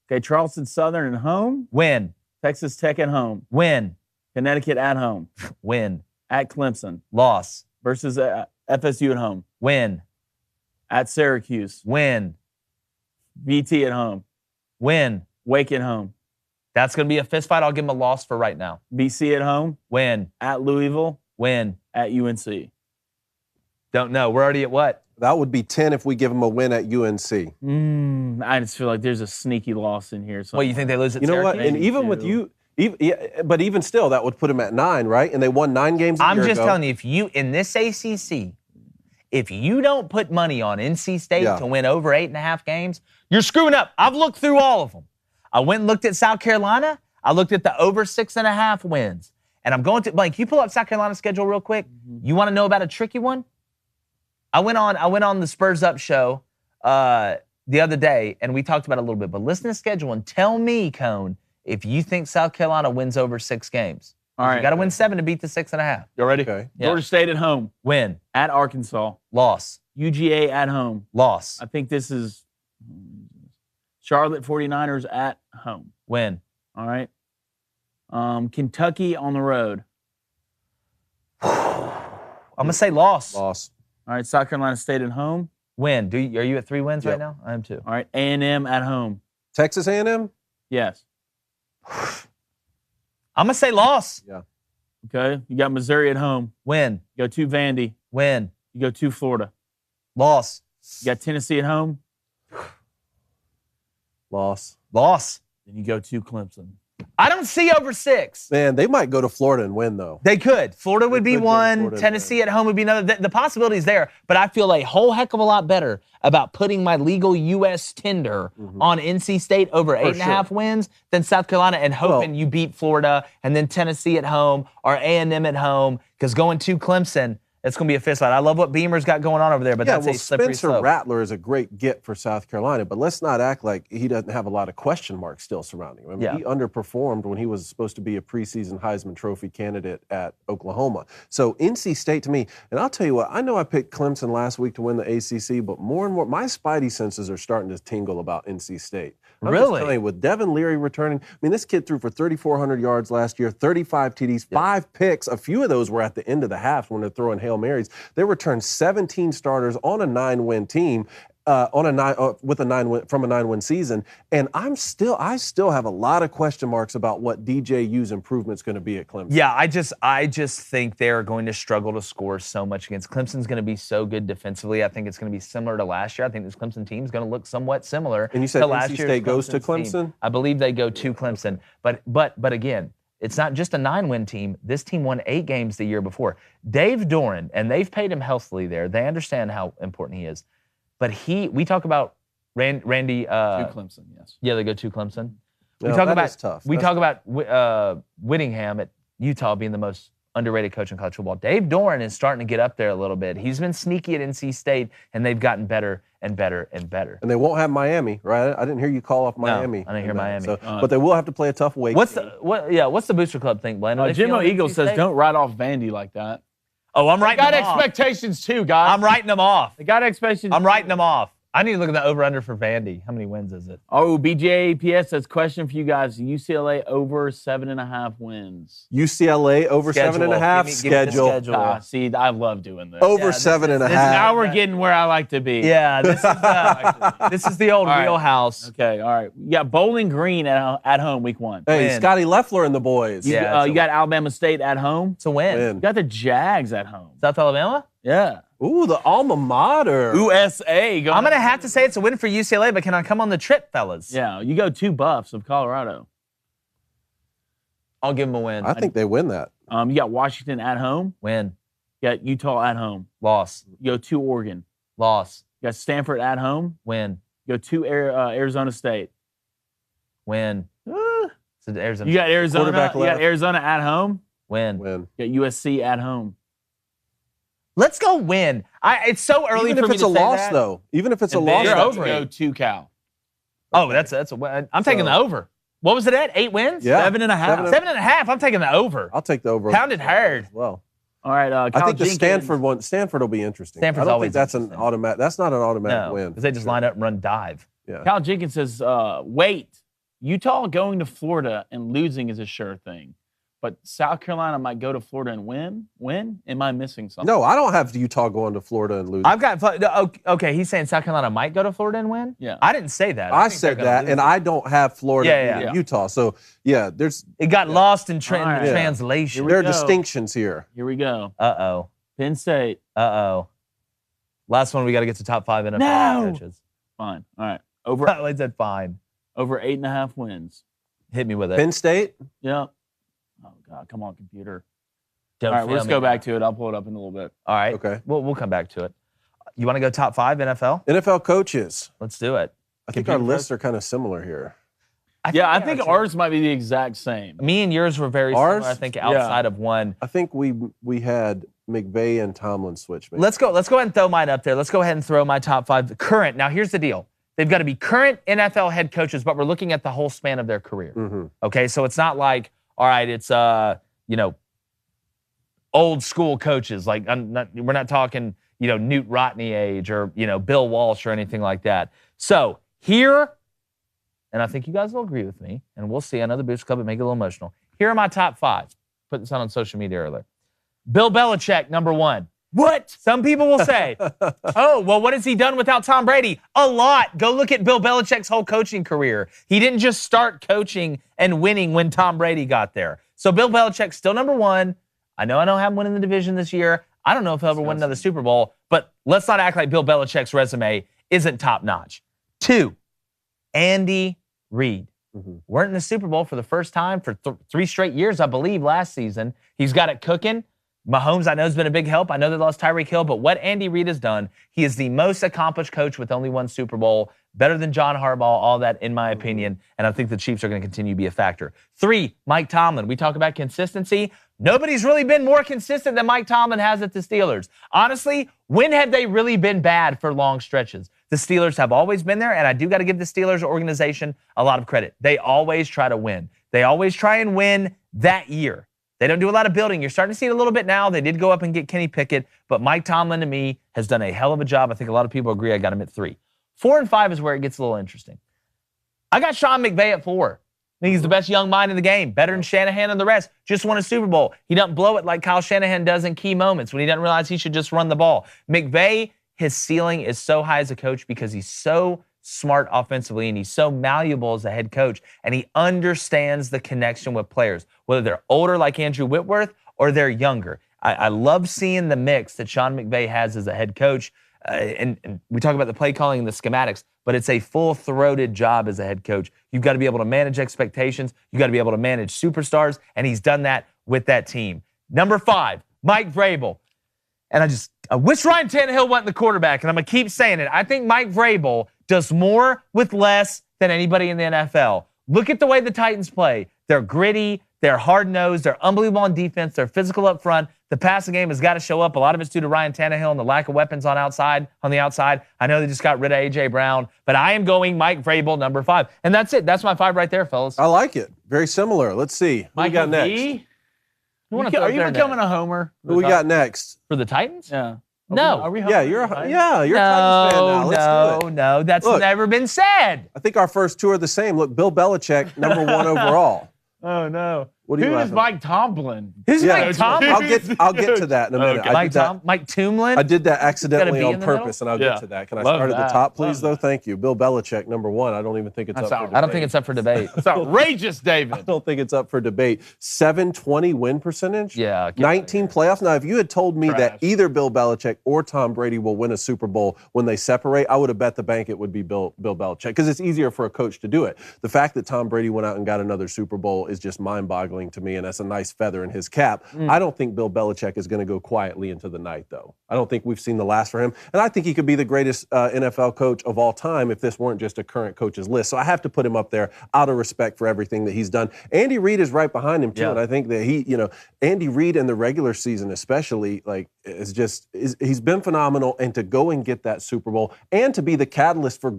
Okay, Charleston Southern at home. Win. Texas Tech at home. Win. Connecticut at home. Win. At Clemson. Loss. Versus FSU at home. Win. At Syracuse. Win. VT at home. Win. Wake at home. That's going to be a fist fight. I'll give them a loss for right now. BC at home. Win. At Louisville. Win. At UNC. Don't know. We're already at what? That would be 10 if we give them a win at UNC. I just feel like there's a sneaky loss in here. Well, you think they lose at Syracuse? You know what? And Maybe even with you, but even still, that would put them at 9, right? And they won 9 games a year ago. I'm just telling you, if you, in this ACC, if you don't put money on NC State to win over 8.5 games, you're screwing up. I've looked through all of them. I went and looked at South Carolina. I looked at the over 6.5 wins. And I'm going to, Blake, you pull up South Carolina's schedule real quick. You want to know about a tricky one? I went on the Spurs Up show the other day, and we talked about it a little bit. But listen to the schedule and tell me, Cone, if you think South Carolina wins over 6 games. All right. You got to win 7 to beat the 6.5. You ready? Okay. Yeah. Georgia State at home. Win. At Arkansas. Loss. UGA at home. Loss. I think this is Charlotte 49ers at home. Win. All right. Kentucky on the road. I'm going to say loss. Loss. All right. South Carolina State at home. Win. Are you at 3 wins right now? I am too. All right. A&M at home. Texas A&M? Yes. I'm going to say loss. Yeah. Okay. You got Missouri at home. Win. You go to Vandy. Win. You go to Florida. Loss. You got Tennessee at home. Loss. Loss. Then you go to Clemson. I don't see over 6. Man, they might go to Florida and win, though. They could. Florida would be could go to one. Florida and Tennessee at home would be another. The possibility is there, but I feel a whole heck of a lot better about putting my legal U.S. tender on NC State over 8.5 wins than South Carolina and hoping you beat Florida and then Tennessee at home or A&M at home, because going to Clemson, it's going to be a fist fight. I love what Beamer's got going on over there, but that's a slippery Spencer slope. Rattler is a great get for South Carolina, but let's not act like he doesn't have a lot of question marks still surrounding him. I mean, he underperformed when he was supposed to be a preseason Heisman Trophy candidate at Oklahoma. So NC State to me, and I'll tell you what, I know I picked Clemson last week to win the ACC, but more and more, my spidey senses are starting to tingle about NC State. I'm just telling you, with Devin Leary returning, I mean, this kid threw for 3,400 yards last year, 35 TDs, 5 picks. A few of those were at the end of the half when they're throwing Hail Hail Marys. They returned 17 starters on a 9-win team. From a 9-win season, and I still have a lot of question marks about what DJU's improvement's going to be at Clemson. Yeah, I just think they're going to struggle to score so much against Clemson's going to be so good defensively. I think it's going to be similar to last year. I think this Clemson team is going to look somewhat similar. And you said to last NC year's State goes to Clemson's Clemson? team. I believe they go to Clemson, but again, it's not just a 9-win team. This team won 8 games the year before. Dave Doran, and they've paid him healthily there. They understand how important he is. But we talk about Randy. To Clemson, yes. Yeah, they go to Clemson. We No, talk that about is tough. We That's talk about Whittingham at Utah being the most underrated coach in college football. Dave Doran is starting to get up there a little bit. He's been sneaky at NC State, and they've gotten better and better and better. And they won't have Miami, right? I didn't hear you call off Miami. I didn't hear Miami. So, but they will have to play a tough Wake. What's team. what's the Booster Club think, Blaine? Are they Jimbo feeling Eagles NC says, State? don't write off Vandy like that. Oh, I'm They writing got them off. expectations too, guys. I'm writing them off. They got expectations. I'm writing them off. I need to look at the over-under for Vandy. How many wins is it? Oh, BJAPS says, question for you guys. UCLA over 7.5 wins. UCLA over Schedule. 7.5 Give me the schedule. schedule. See, I love doing this. Over this is- 7.5. Now we're getting where I like to be. Yeah, this is the old All right. wheelhouse. Okay, all right. You got Bowling Green at home week 1. Hey, Win. Scotty Leffler and the boys. Yeah. You got Alabama State at home. It's a win. Win. You got the Jags at home. South Alabama? Yeah. Ooh, the alma mater. USA. I'm going to have to say it's a win for UCLA, but can I come on the trip, fellas? Yeah, you go 2 Buffs of Colorado. I'll give them a win. I think they win that. You got Washington at home. Win. You got Utah at home. Loss. You go 2 Oregon. Loss. You got Stanford at home. Win. You go 2 Arizona State. Win. So Arizona. You got Arizona. Quarterback You got left. Arizona at home. Win. Win. You got USC at home. Let's go win. It's so early Even for if me it's to a say loss, that. though. Even if it's a And loss. they're You're over over. it. Go 2 Cal. Oh, that's a win. I'm taking the over. What was it at? 8 wins? Yeah. 7.5. 7.5. I'm taking the over. I'll take the over. Pounded hard. as well. All right. I Kyle think the Jenkins. Stanford will be interesting. Stanford's I don't always think that's an interesting. automatic. That's not an automatic No, win. because they just line up and run dive. Yeah. Kyle Jenkins says, wait, Utah going to Florida and losing is a sure thing. But South Carolina might go to Florida and win? Am I missing something? No, I don't have Utah going to Florida and losing. I've got okay. He's saying South Carolina might go to Florida and win. Yeah. I didn't say that. I think they're said gonna that, lose and it. I don't have Florida Yeah, beating yeah. Utah. So, yeah, there's It got lost in All right. Yeah. translation. there are go. distinctions here. Here we go. Uh-oh. Penn State. Uh-oh. Last one, we got to get to top 5 NFL No. coaches. Fine. All right. Over I said fine. 8.5 wins. Hit me with it. Penn State. Yeah. Oh, God. Come on, computer. Don't All right. fail Let's me go now. back to it. I'll pull it up in a little bit. All right. Okay. We'll come back to it. You want to go top 5 NFL? NFL coaches. Let's do it. I think Computer our lists first? are kind of similar here. Yeah, I they think are, too. ours might be the exact same. Me and yours were very Ours? similar, I think, outside of one. I think we had McVay and Tomlin switch. Maybe. Let's go ahead and throw mine up there. Let's go ahead and throw my top 5 current. Now, here's the deal. They've got to be current NFL head coaches, but we're looking at the whole span of their career. Mm-hmm. Okay, so it's not like, all right, it's old school coaches. Like we're not talking, Newt Rodney age or Bill Walsh or anything like that. So here, and I think you guys will agree with me, and we'll see. Another Booster Club, it make it a little emotional. Here are my top 5. Put this on social media earlier. Bill Belichick, number 1. What? Some people will say, oh, well, what has he done without Tom Brady? A lot. Go look at Bill Belichick's whole coaching career. He didn't just start coaching and winning when Tom Brady got there. So Bill Belichick's still number 1. I know I don't have him winning the division this year. I don't know if he'll ever win another Super Bowl, but let's not act like Bill Belichick's resume isn't top notch. 2, Andy Reid. Mm-hmm. Weren't in the Super Bowl for the first time for 3 straight years, I believe, last season. He's got it cooking. Mahomes, I know, has been a big help. I know they lost Tyreek Hill, but what Andy Reid has done, he is the most accomplished coach with only 1 Super Bowl, better than John Harbaugh, all that, in my opinion, and I think the Chiefs are going to continue to be a factor. 3, Mike Tomlin. We talk about consistency. Nobody's really been more consistent than Mike Tomlin has at the Steelers. Honestly, when have they really been bad for long stretches? The Steelers have always been there, and I do got to give the Steelers organization a lot of credit. They always try to win. They always try and win that year. They don't do a lot of building. You're starting to see it a little bit now. They did go up and get Kenny Pickett, but Mike Tomlin, to me, has done a hell of a job. I think a lot of people agree. I got him at 3. 4 and 5 is where it gets a little interesting. I got Sean McVay at 4. I think he's the best young mind in the game, better than Shanahan and the rest. Just won a Super Bowl. He doesn't blow it like Kyle Shanahan does in key moments when he doesn't realize he should just run the ball. McVay, his ceiling is so high as a coach because he's so smart offensively and he's so malleable as a head coach, and he understands the connection with players, whether they're older like Andrew Whitworth or they're younger. I love seeing the mix that Sean McVay has as a head coach. And we talk about the play calling and the schematics, but it's a full-throated job as a head coach. You've got to be able to manage expectations. You've got to be able to manage superstars, and he's done that with that team. Number 5, Mike Vrabel. And I wish Ryan Tannehill wasn't the quarterback, and I'm going to keep saying it. I think Mike Vrabel does more with less than anybody in the NFL. Look at the way the Titans play. They're gritty. They're hard-nosed. They're unbelievable on defense. They're physical up front. The passing game has got to show up. A lot of it's due to Ryan Tannehill and the lack of weapons on the outside. I know they just got rid of A.J. Brown, but I am going Mike Vrabel, number 5. And that's it. That's my 5 right there, fellas. I like it. Very similar. Let's see. Who we got next? Are you becoming a homer? Who we got next? For the Titans? Yeah. No. Are we Yeah, you're a Titans fan now. Let's do it. No, that's never been said. I think our first 2 are the same. Look, Bill Belichick, number 1 overall. Oh, no. What do you Who's Mike Tomlin? Who's Mike Tomlin? I'll get to that in a minute. Okay. Mike Tomlin? I did that accidentally Gotta be on in the purpose, and I'll get to that. Can I start at the top, please, though? Thank you. Bill Belichick, number 1. I don't even think it's up for debate. I don't think it's up for debate. It's outrageous, I David. don't think it's up for debate. 720 win percentage? Yeah. 19 playoffs? Now, if you had told me that either Bill Belichick or Tom Brady will win a Super Bowl when they separate, I would have bet the bank it would be Bill Belichick, because it's easier for a coach to do it. The fact that Tom Brady went out and got another Super Bowl is just mind-boggling to me, and that's a nice feather in his cap. I don't think Bill Belichick is going to go quietly into the night, though. I don't think we've seen the last for him. And I think he could be the greatest NFL coach of all time if this weren't just a current coach's list. So I have to put him up there out of respect for everything that he's done. Andy Reid is right behind him, too. Yeah. And I think that Andy Reid in the regular season especially, he's been phenomenal. And to go and get that Super Bowl and to be the catalyst for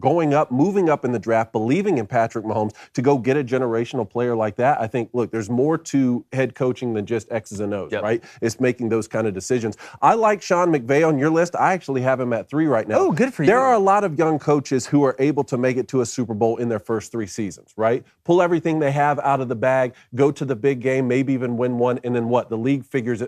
moving up in the draft, believing in Patrick Mahomes, to go get a generational player like that, I think, look, there's more to head coaching than just X's and O's, right? It's making those kind of decisions. I like Sean McVay on your list. I actually have him at 3 right now. Oh, good for you. There are a lot of young coaches who are able to make it to a Super Bowl in their first 3 seasons, right? Pull everything they have out of the bag, go to the big game, maybe even win one, and then what? The league figures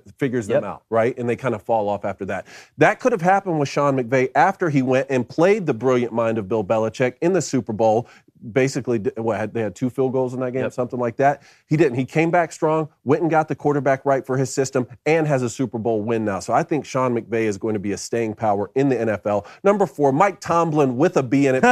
them out, right? And they kind of fall off after that. That could have happened with Sean McVay after he went and played the brilliant mind of Bill Belichick in the Super Bowl. Basically, they had 2 field goals in that game, something like that. He didn't. He came back strong, went and got the quarterback right for his system, and has a Super Bowl win now. So I think Sean McVay is going to be a staying power in the NFL. Number 4, Mike Tomlin with a B in it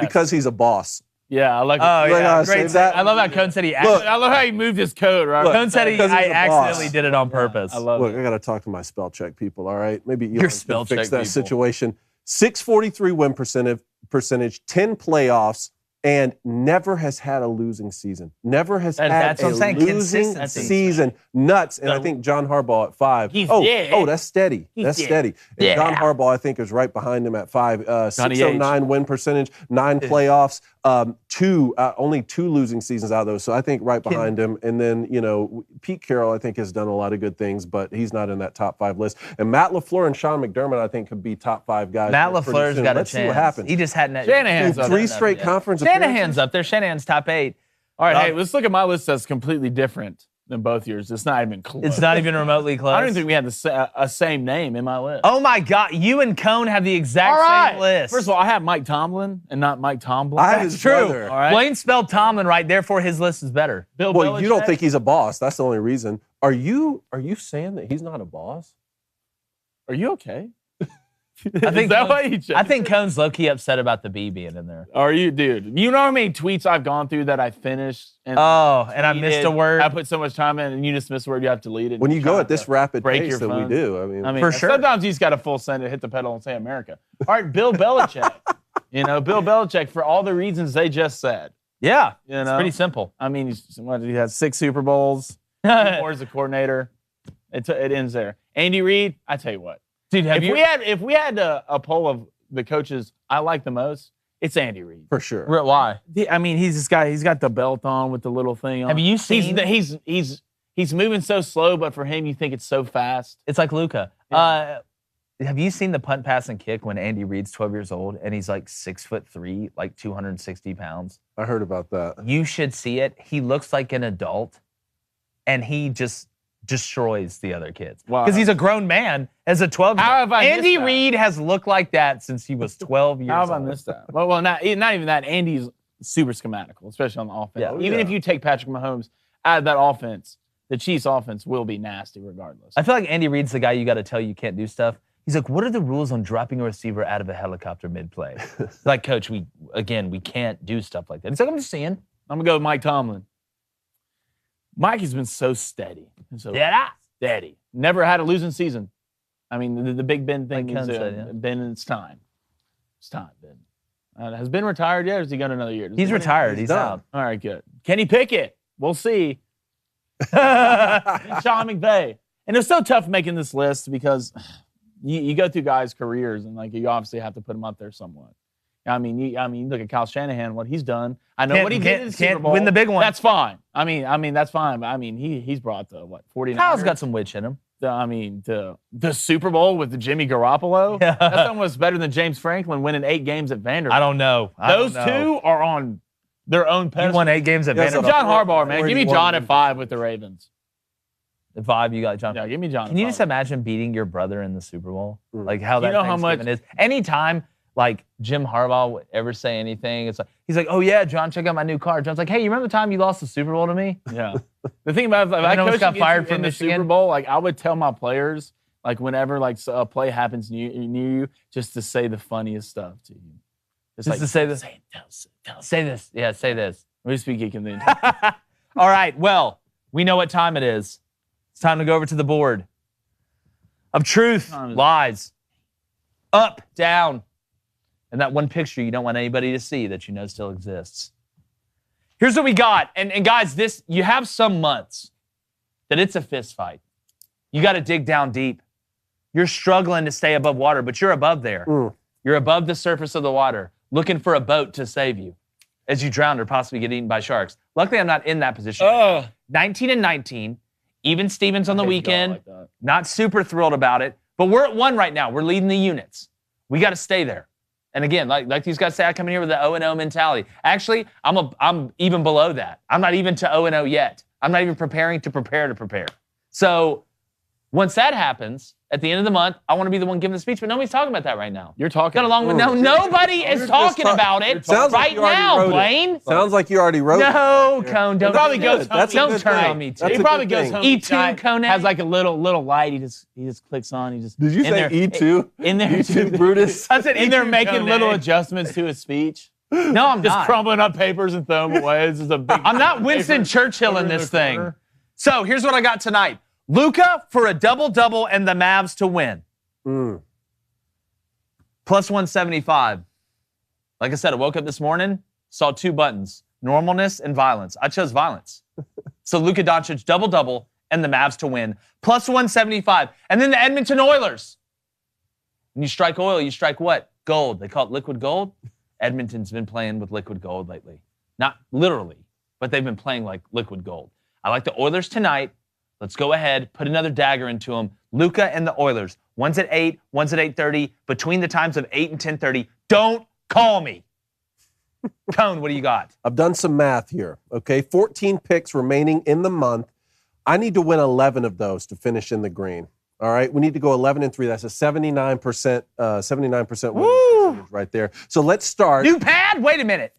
because he's a boss. Yeah, I like it. Oh, yeah. Great. That. I love how Cone said I love how he moved his code, right? Cone said I accidentally did it on purpose. I love it. I got to talk to my spell check people, all right? Maybe Your spell check fix that people. situation. 643 win percentage, 10 playoffs, and never has had a losing season. Never has had a losing season. Nuts. And I think John Harbaugh at 5. That's steady. Steady. And John Harbaugh, I think, is right behind him at 5. 609 win percentage, 9 playoffs, only 2 losing seasons out of those. So I think right behind him. And then, Pete Carroll, I think, has done a lot of good things, but he's not in that top 5 list. And Matt LaFleur and Sean McDermott, I think, could be top 5 guys. Matt LaFleur's got a chance. See what happens. He just hadn't. Shanahan's up 3 straight conference Shanahan's up there. Shanahan's top 8. All right, hey, let's look at my list that's completely different than both yours. It's not even close. It's not even remotely close. I don't even think we had the same name in my list. Oh, my God. You and Cone have the exact same list. First of all, I have Mike Tomlin and not Mike Tomlin. That's true. Brother. All right. Blaine spelled Tomlin right, therefore his list is better. Bill Well, Belichick? you don't think he's a boss. That's the only reason. Are you saying that he's not a boss? Are you okay? I think Is that why you I think Cone's low-key upset about the B being in there. Are you, dude? You know how many tweets I've gone through that I finished? And I missed a word. I put so much time in, and you just missed a word. You have to delete it. When you go at this rapid break pace your that we phone. do, I mean, for sure. Sometimes you just got to full send it, hit the pedal, and say America. All right, Bill Belichick. Bill Belichick for all the reasons they just said. Yeah, it's pretty simple. I mean, he has 6 Super Bowls, 4 as a coordinator. It ends there. Andy Reid, I tell you what. Dude, if we had a poll of the coaches I like the most, it's Andy Reid. For sure. Why? I mean, he's this guy. He's got the belt on with the little thing on. Have you seen? He's moving so slow, but for him, you think it's so fast. It's like Luka. Yeah. Have you seen the punt, pass, and kick when Andy Reid's 12 years old and he's like 6'3", like 260 pounds? I heard about that. You should see it. He looks like an adult, and he just destroys the other kids Wow. because he's a grown man as a 12-year-old. How have I Andy missed that? Reid has looked like that since he was 12 years How have I old. missed that? Well, not even that. Andy's super schematical, especially on the offense. Yeah. Even if you take Patrick Mahomes out of that offense, the Chiefs' offense will be nasty regardless. I feel like Andy Reid's the guy you got to tell you can't do stuff. He's like, what are the rules on dropping a receiver out of a helicopter mid-play? Like, Coach, we can't do stuff like that. He's like, I'm just saying. I'm gonna go with Mike Tomlin. Mike has been so steady. Steady. Never had a losing season. I mean, the Big Ben thing Like is Ken said, yeah. Ben, it's time. It's time, Ben. Has Ben retired yet, or has he got another year? He's retired. He's done. out. All right, good. Can he pick it? We'll see. And Sean McVay. And it's so tough making this list because you go through guys' careers and like you obviously have to put them up there somewhat. I mean, you look at Kyle Shanahan, what he's done. I know what he did in the Super Can't Bowl. win the big one. That's fine. I mean that's fine. But I mean, he's brought the 49ers. Kyle's got some witch in him. The Super Bowl with the Jimmy Garoppolo. Yeah. That's almost better than James Franklin winning 8 games at Vanderbilt. I don't know. Those two are on their own He pedestal. won 8 games at Yeah, so Vanderbilt. John Harbaugh, man. Give me 41 John at 5 with the Ravens. At 5, you got John. Yeah, give me John. Can you just imagine beating your brother in the Super Bowl? Like how You that know how Thanksgiving much- is. Anytime like Jim Harbaugh would ever say anything, it's like he's like, "Oh yeah, John, check out my new car." John's like, "Hey, you remember the time you lost the Super Bowl to me?" Yeah. The thing about if I almost coach got against fired you from in the Michigan. Super Bowl, like I would tell my players, like whenever like a play happens near you, just to say the funniest stuff to you. Just to say this. Say this. Yeah, say this. We speak geek in the All right. Well, we know what time it is. It's time to go over to the board of truth, Time is- lies, up, down, and that one picture you don't want anybody to see that you know still exists. Here's what we got. And guys, you have some months that it's a fist fight. You got to dig down deep. You're struggling to stay above water, but you're above there. You're above the surface of the water, looking for a boat to save you as you drown or possibly get eaten by sharks. Luckily, I'm not in that position. 19-19. Even Stevens on the weekend. like that. Not super thrilled about it, but we're at 1 right now. We're leading the units. We got to stay there. And again, like these guys say, I come in here with the 0-0 mentality. Actually, I'm even below that. I'm not even to 0-0 yet. I'm not even preparing to prepare. So once that happens, at the end of the month, I want to be the one giving the speech, but nobody's talking about that right now. You're talking. Got along with nobody is just talking talk- about it Sounds like right you already now, wrote it. Blaine. Sounds like you already wrote it. No, Cone, don't. probably goes home. That's a Don't good turn thing. on me, too. That's He a probably good goes thing. home. E2 tonight, Kone? has like a little light. He just clicks on. He just. Did you in say there- E2? In there, E2 Brutus? I said in there E2 making Kone. little adjustments to his speech. No, I'm Just not. crumbling up papers and throwing them away. This is a big. I'm not Winston paper Churchill over in in this the thing. corner. So here's what I got tonight. Luka for a double-double and the Mavs to win. Plus 175. Like I said, I woke up this morning, saw 2 buttons, normalness and violence. I chose violence. So Luka Doncic double-double and the Mavs to win. Plus 175. And then the Edmonton Oilers. When you strike oil, you strike what? Gold. They call it liquid gold. Edmonton's been playing with liquid gold lately. Not literally, but they've been playing like liquid gold. I like the Oilers tonight. Let's go ahead, put another dagger into them. Luka and the Oilers. One's at 8, one's at 8:30. Between the times of 8 and 10:30. Don't call me. Cone, what do you got? I've done some math here, okay? 14 picks remaining in the month. I need to win 11 of those to finish in the green. All right, we need to go 11-3. That's a 79% win percentage right there. So let's start. New pad? Wait a minute.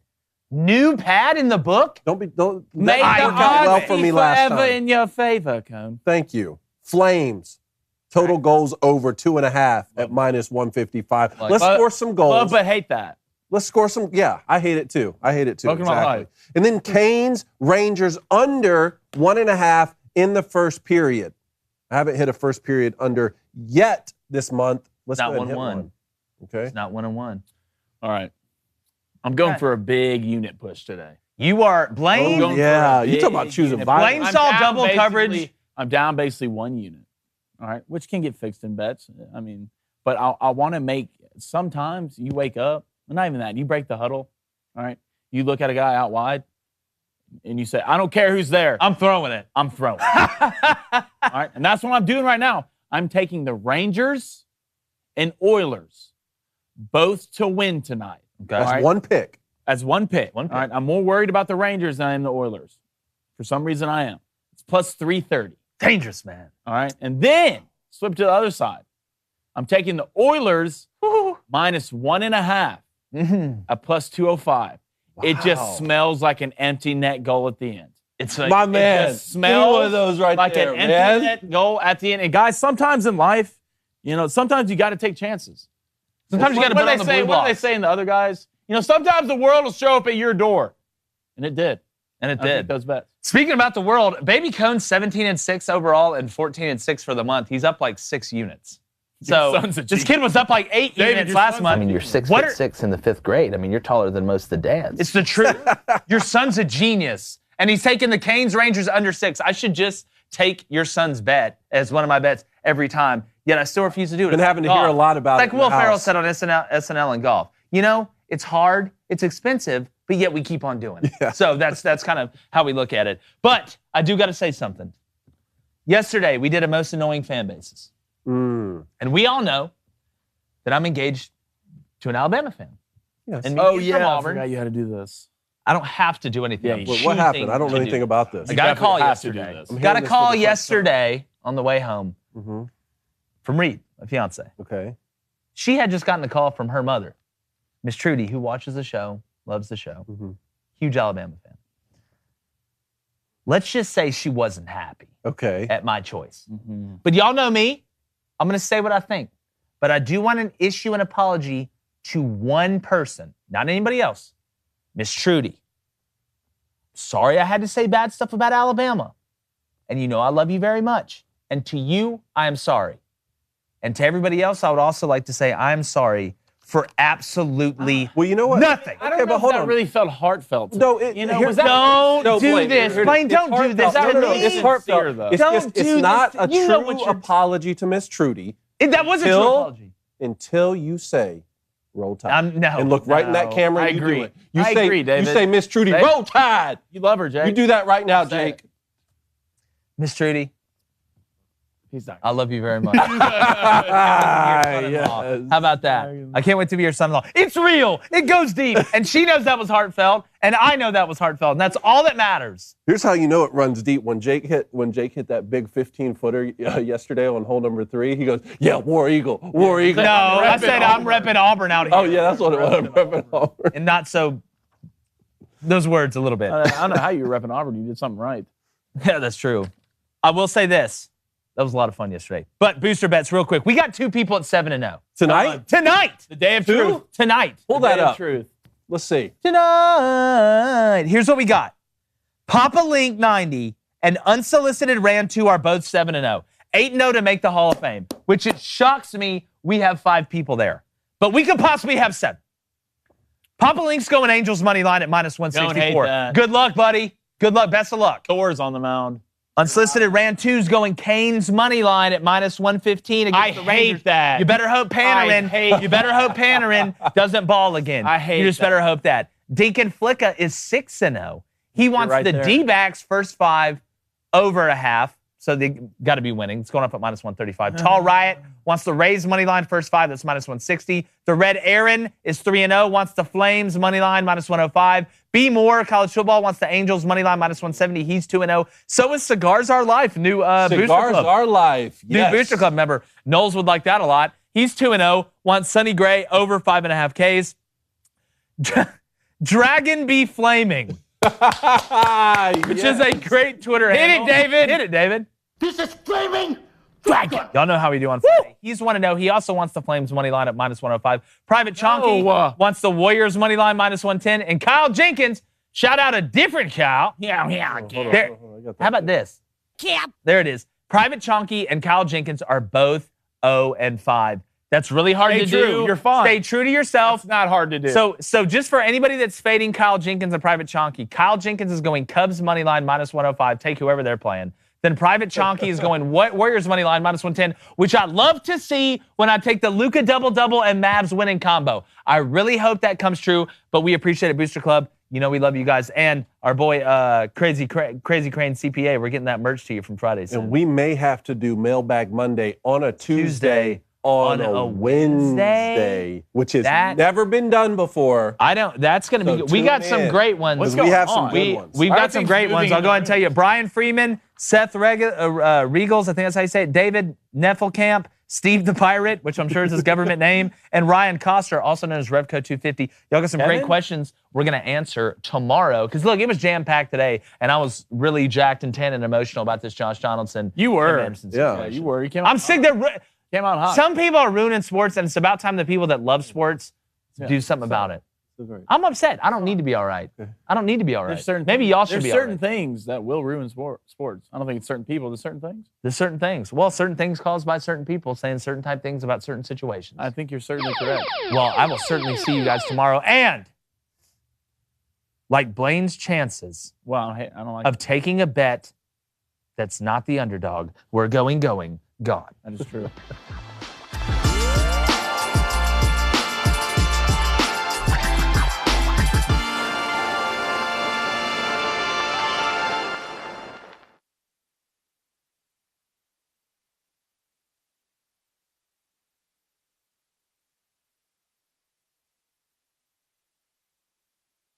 New pad in the book? Don't Make that the worked out well odds for be me last forever time. in your favor, Cone. Thank you. Flames. Total goals over 2.5 at minus 155. Let's score some goals. But hate that. Let's score some. Yeah, I hate it too. Pokemon Light. And then Canes, Rangers under 1.5 in the first period. I haven't hit a first period under yet this month. Let's Not go ahead and hit 1-1. one. Okay. It's not 1-1. All right. I'm going Okay. for a big unit push today. You are Blaine. going yeah, for a you talking about big choosing unit. violence. Blaine saw down double coverage. basically- I'm down basically 1 unit. All right, which can get fixed in bets. I mean, but I want to make. Sometimes you wake up, not even that. You break the huddle. All right, you look at a guy out wide, and you say, "I don't care who's there. I'm throwing it. I'm throwing." All right, and that's what I'm doing right now. I'm taking the Rangers and Oilers, both to win tonight. Okay. That's All right? one pick. That's one pick. One pick. All right. I'm more worried about the Rangers than I am the Oilers. For some reason, I am. It's plus 330. Dangerous, man. All right. And then flip to the other side. I'm taking the Oilers minus 1.5 at plus 205. It just smells like an empty net goal at the end. It's like, My man. It just smells Two of those right like there, an empty man. net goal at the end. And guys, sometimes in life, sometimes you got to take chances. sometimes you got to put on the blue What do they blocks. say in the other guys? Sometimes the world will show up at your door. And it did. And it I think did. those bets. Speaking about the world, Baby Cone's 17-6 overall and 14-6 for the month. He's up like 6 units. So son's a this genius. kid was up like 8 David, units your last son's a month. I mean, you're 6'6" What are- in the 5th grade. I mean, you're taller than most of the dads. It's the truth. Your son's a genius. And he's taking the Canes Rangers under 6. I should just take your son's bet as one of my bets every time. Yet I still refuse to do it. Been It's having like to hear golf. a lot about It's it like in Will the Ferrell house. said on SNL and golf. It's hard, it's expensive, but yet we keep on doing it. Yeah. So that's kind of how we look at it. But I do got to say something. Yesterday, we did a most annoying fan bases. Mm. And we all know that I'm engaged to an Alabama fan. Yes. And Oh, he's yeah. from I Auburn. forgot you had to do this. I don't have to do anything. Yeah, I'm you But choosing what happened? I don't know to anything do. about this. I got a definitely call have to do yesterday. this. I'm Got hearing a this call for the first time. yesterday on the way home Mhm. from Reed, my fiance. Okay. She had just gotten a call from her mother, Miss Trudy, who watches the show, loves the show, Mhm. huge Alabama fan. Let's just say she wasn't happy Okay. at my choice. Mm-hmm. But y'all know me. I'm going to say what I think. But I do want to issue an apology to one person, not anybody else. Miss Trudy. Sorry I had to say bad stuff about Alabama. And you know I love you very much. And to you, I am sorry. And to everybody else, I would also like to say I'm sorry for absolutely Well, you know what? nothing. I don't Okay, know but if hold that on. really felt heartfelt. to No, me. it- was here's- that Don't No, do Blaine, this. here it is. Blaine, It's don't do heartfelt. this. No, no, no, to it's me. heartfelt. Sincere, though. It's Don't just, do it's this. not a You know what true you're- apology to Miss Trudy That was a true Till- apology. until you say, roll tide. No. And look right in that No, camera I and you agree. do it. You I say, agree, David. You say, Miss Trudy, Say it. roll tide. You love her, Jake. You do that right now, Say it. Jake. Miss Trudy, He's not. I love you very much. Yes. How about that? I can't wait to be your son-in-law. It's real. It goes deep. And she knows that was heartfelt, and I know that was heartfelt, and that's all that matters. Here's how you know it runs deep. When Jake hit that big 15-footer yesterday on hole number 3, he goes, "Yeah, War Eagle, War Eagle." No, I said I'm repping Auburn out here. Oh yeah, that's what it was. And not so, those words a little bit. I don't know how you were repping Auburn. You did something right. Yeah, that's true. I will say this. That was a lot of fun yesterday. But booster bets real quick. We got 2 people at 7-0. Tonight, Tonight. The day of Two? truth. Tonight. pull The that day of up. truth. Let's see. Tonight. Here's what we got. Papa Link 90 and Unsolicited Ran 2 are both 7-0. 8-0 to make the Hall of Fame, which it shocks me we have 5 people there. But we could possibly have 7. Papa Link's going Angels money line at minus Don't 164. hate that. Good luck, buddy. Good luck. Best of luck. Thor's on the mound. Unsolicited Ran 2's going Canes money line at minus 115 against I the hate Rangers. that. You better hope You better hope Panarin doesn't ball again. I hate You just that. better hope that. Deacon Flicka is 6-0. He wants right the there. D-backs first 5 over a half. So they got to be winning. It's going up at minus 135. Tall Riot wants the Rays money line first 5. That's minus 160. The Red Aaron is 3-0. Wants the Flames money line minus 105. B. Moore, college football, wants the Angels money line minus 170. He's 2-0. So is Cigars Are Life, new booster Cigars club. are life. New Yes. booster club member. Knowles would like that a lot. He's 2-0. Wants Sonny Gray over 5.5 Ks. Dragon Be Flaming, which is a great Twitter handle. David. Hit it, David. This is Flaming Dragon. Y'all know how we do on Friday. He's 1-0. He also wants the Flames money line at minus 105. Private Chonky wants the Warriors money line minus 110. And Kyle Jenkins, shout out a different Kyle. There- How about this? There it is. Private Chonky and Kyle Jenkins are both 0-5. That's really hard Stay to true. do. You're fine. Stay true to yourself. It's not hard to do. So just for anybody that's fading Kyle Jenkins and Private Chonky, Kyle Jenkins is going Cubs money line minus 105. Take whoever they're playing. Then Private Chonky is going Warriors money line minus 110, which I love to see when I take the Luka double-double and Mavs winning combo. I really hope that comes true, but we appreciate it, Booster Club. You know we love you guys. And our boy Crazy Crane CPA, we're getting that merch to you from Friday soon. And we may have to do Mailbag Monday on a Tuesday on a Wednesday, which has never been done before. I don't. That's going to be. We got some great ones. What's going on? We've got some great ones. I'll go ahead and tell you. Brian Freeman, Seth Regals, I think that's how you say it. David Neffelkamp, Steve the Pirate, which I'm sure is his government name, and Ryan Koster, also known as Revco 250. Y'all got some great questions we're going to answer tomorrow. Because, look, it was jam-packed today, and I was really jacked and tan and emotional about this Josh Donaldson. You were. Yeah, you were. I'm sick that came out hot. some people are ruining sports, and it's about time the people that love sports do something about it. I'm upset. I don't need to be all right. I don't need to be all right. Maybe y'all should be all right. There's certain things that will ruin sports. I don't think it's certain people. There's certain things. There's certain things. Well, certain things caused by certain people saying certain type things about certain situations. I think you're certainly correct. Well, I will certainly see you guys tomorrow. And like Blaine's chances I don't like of taking a bet that's not the underdog, we're going, gone. That is true.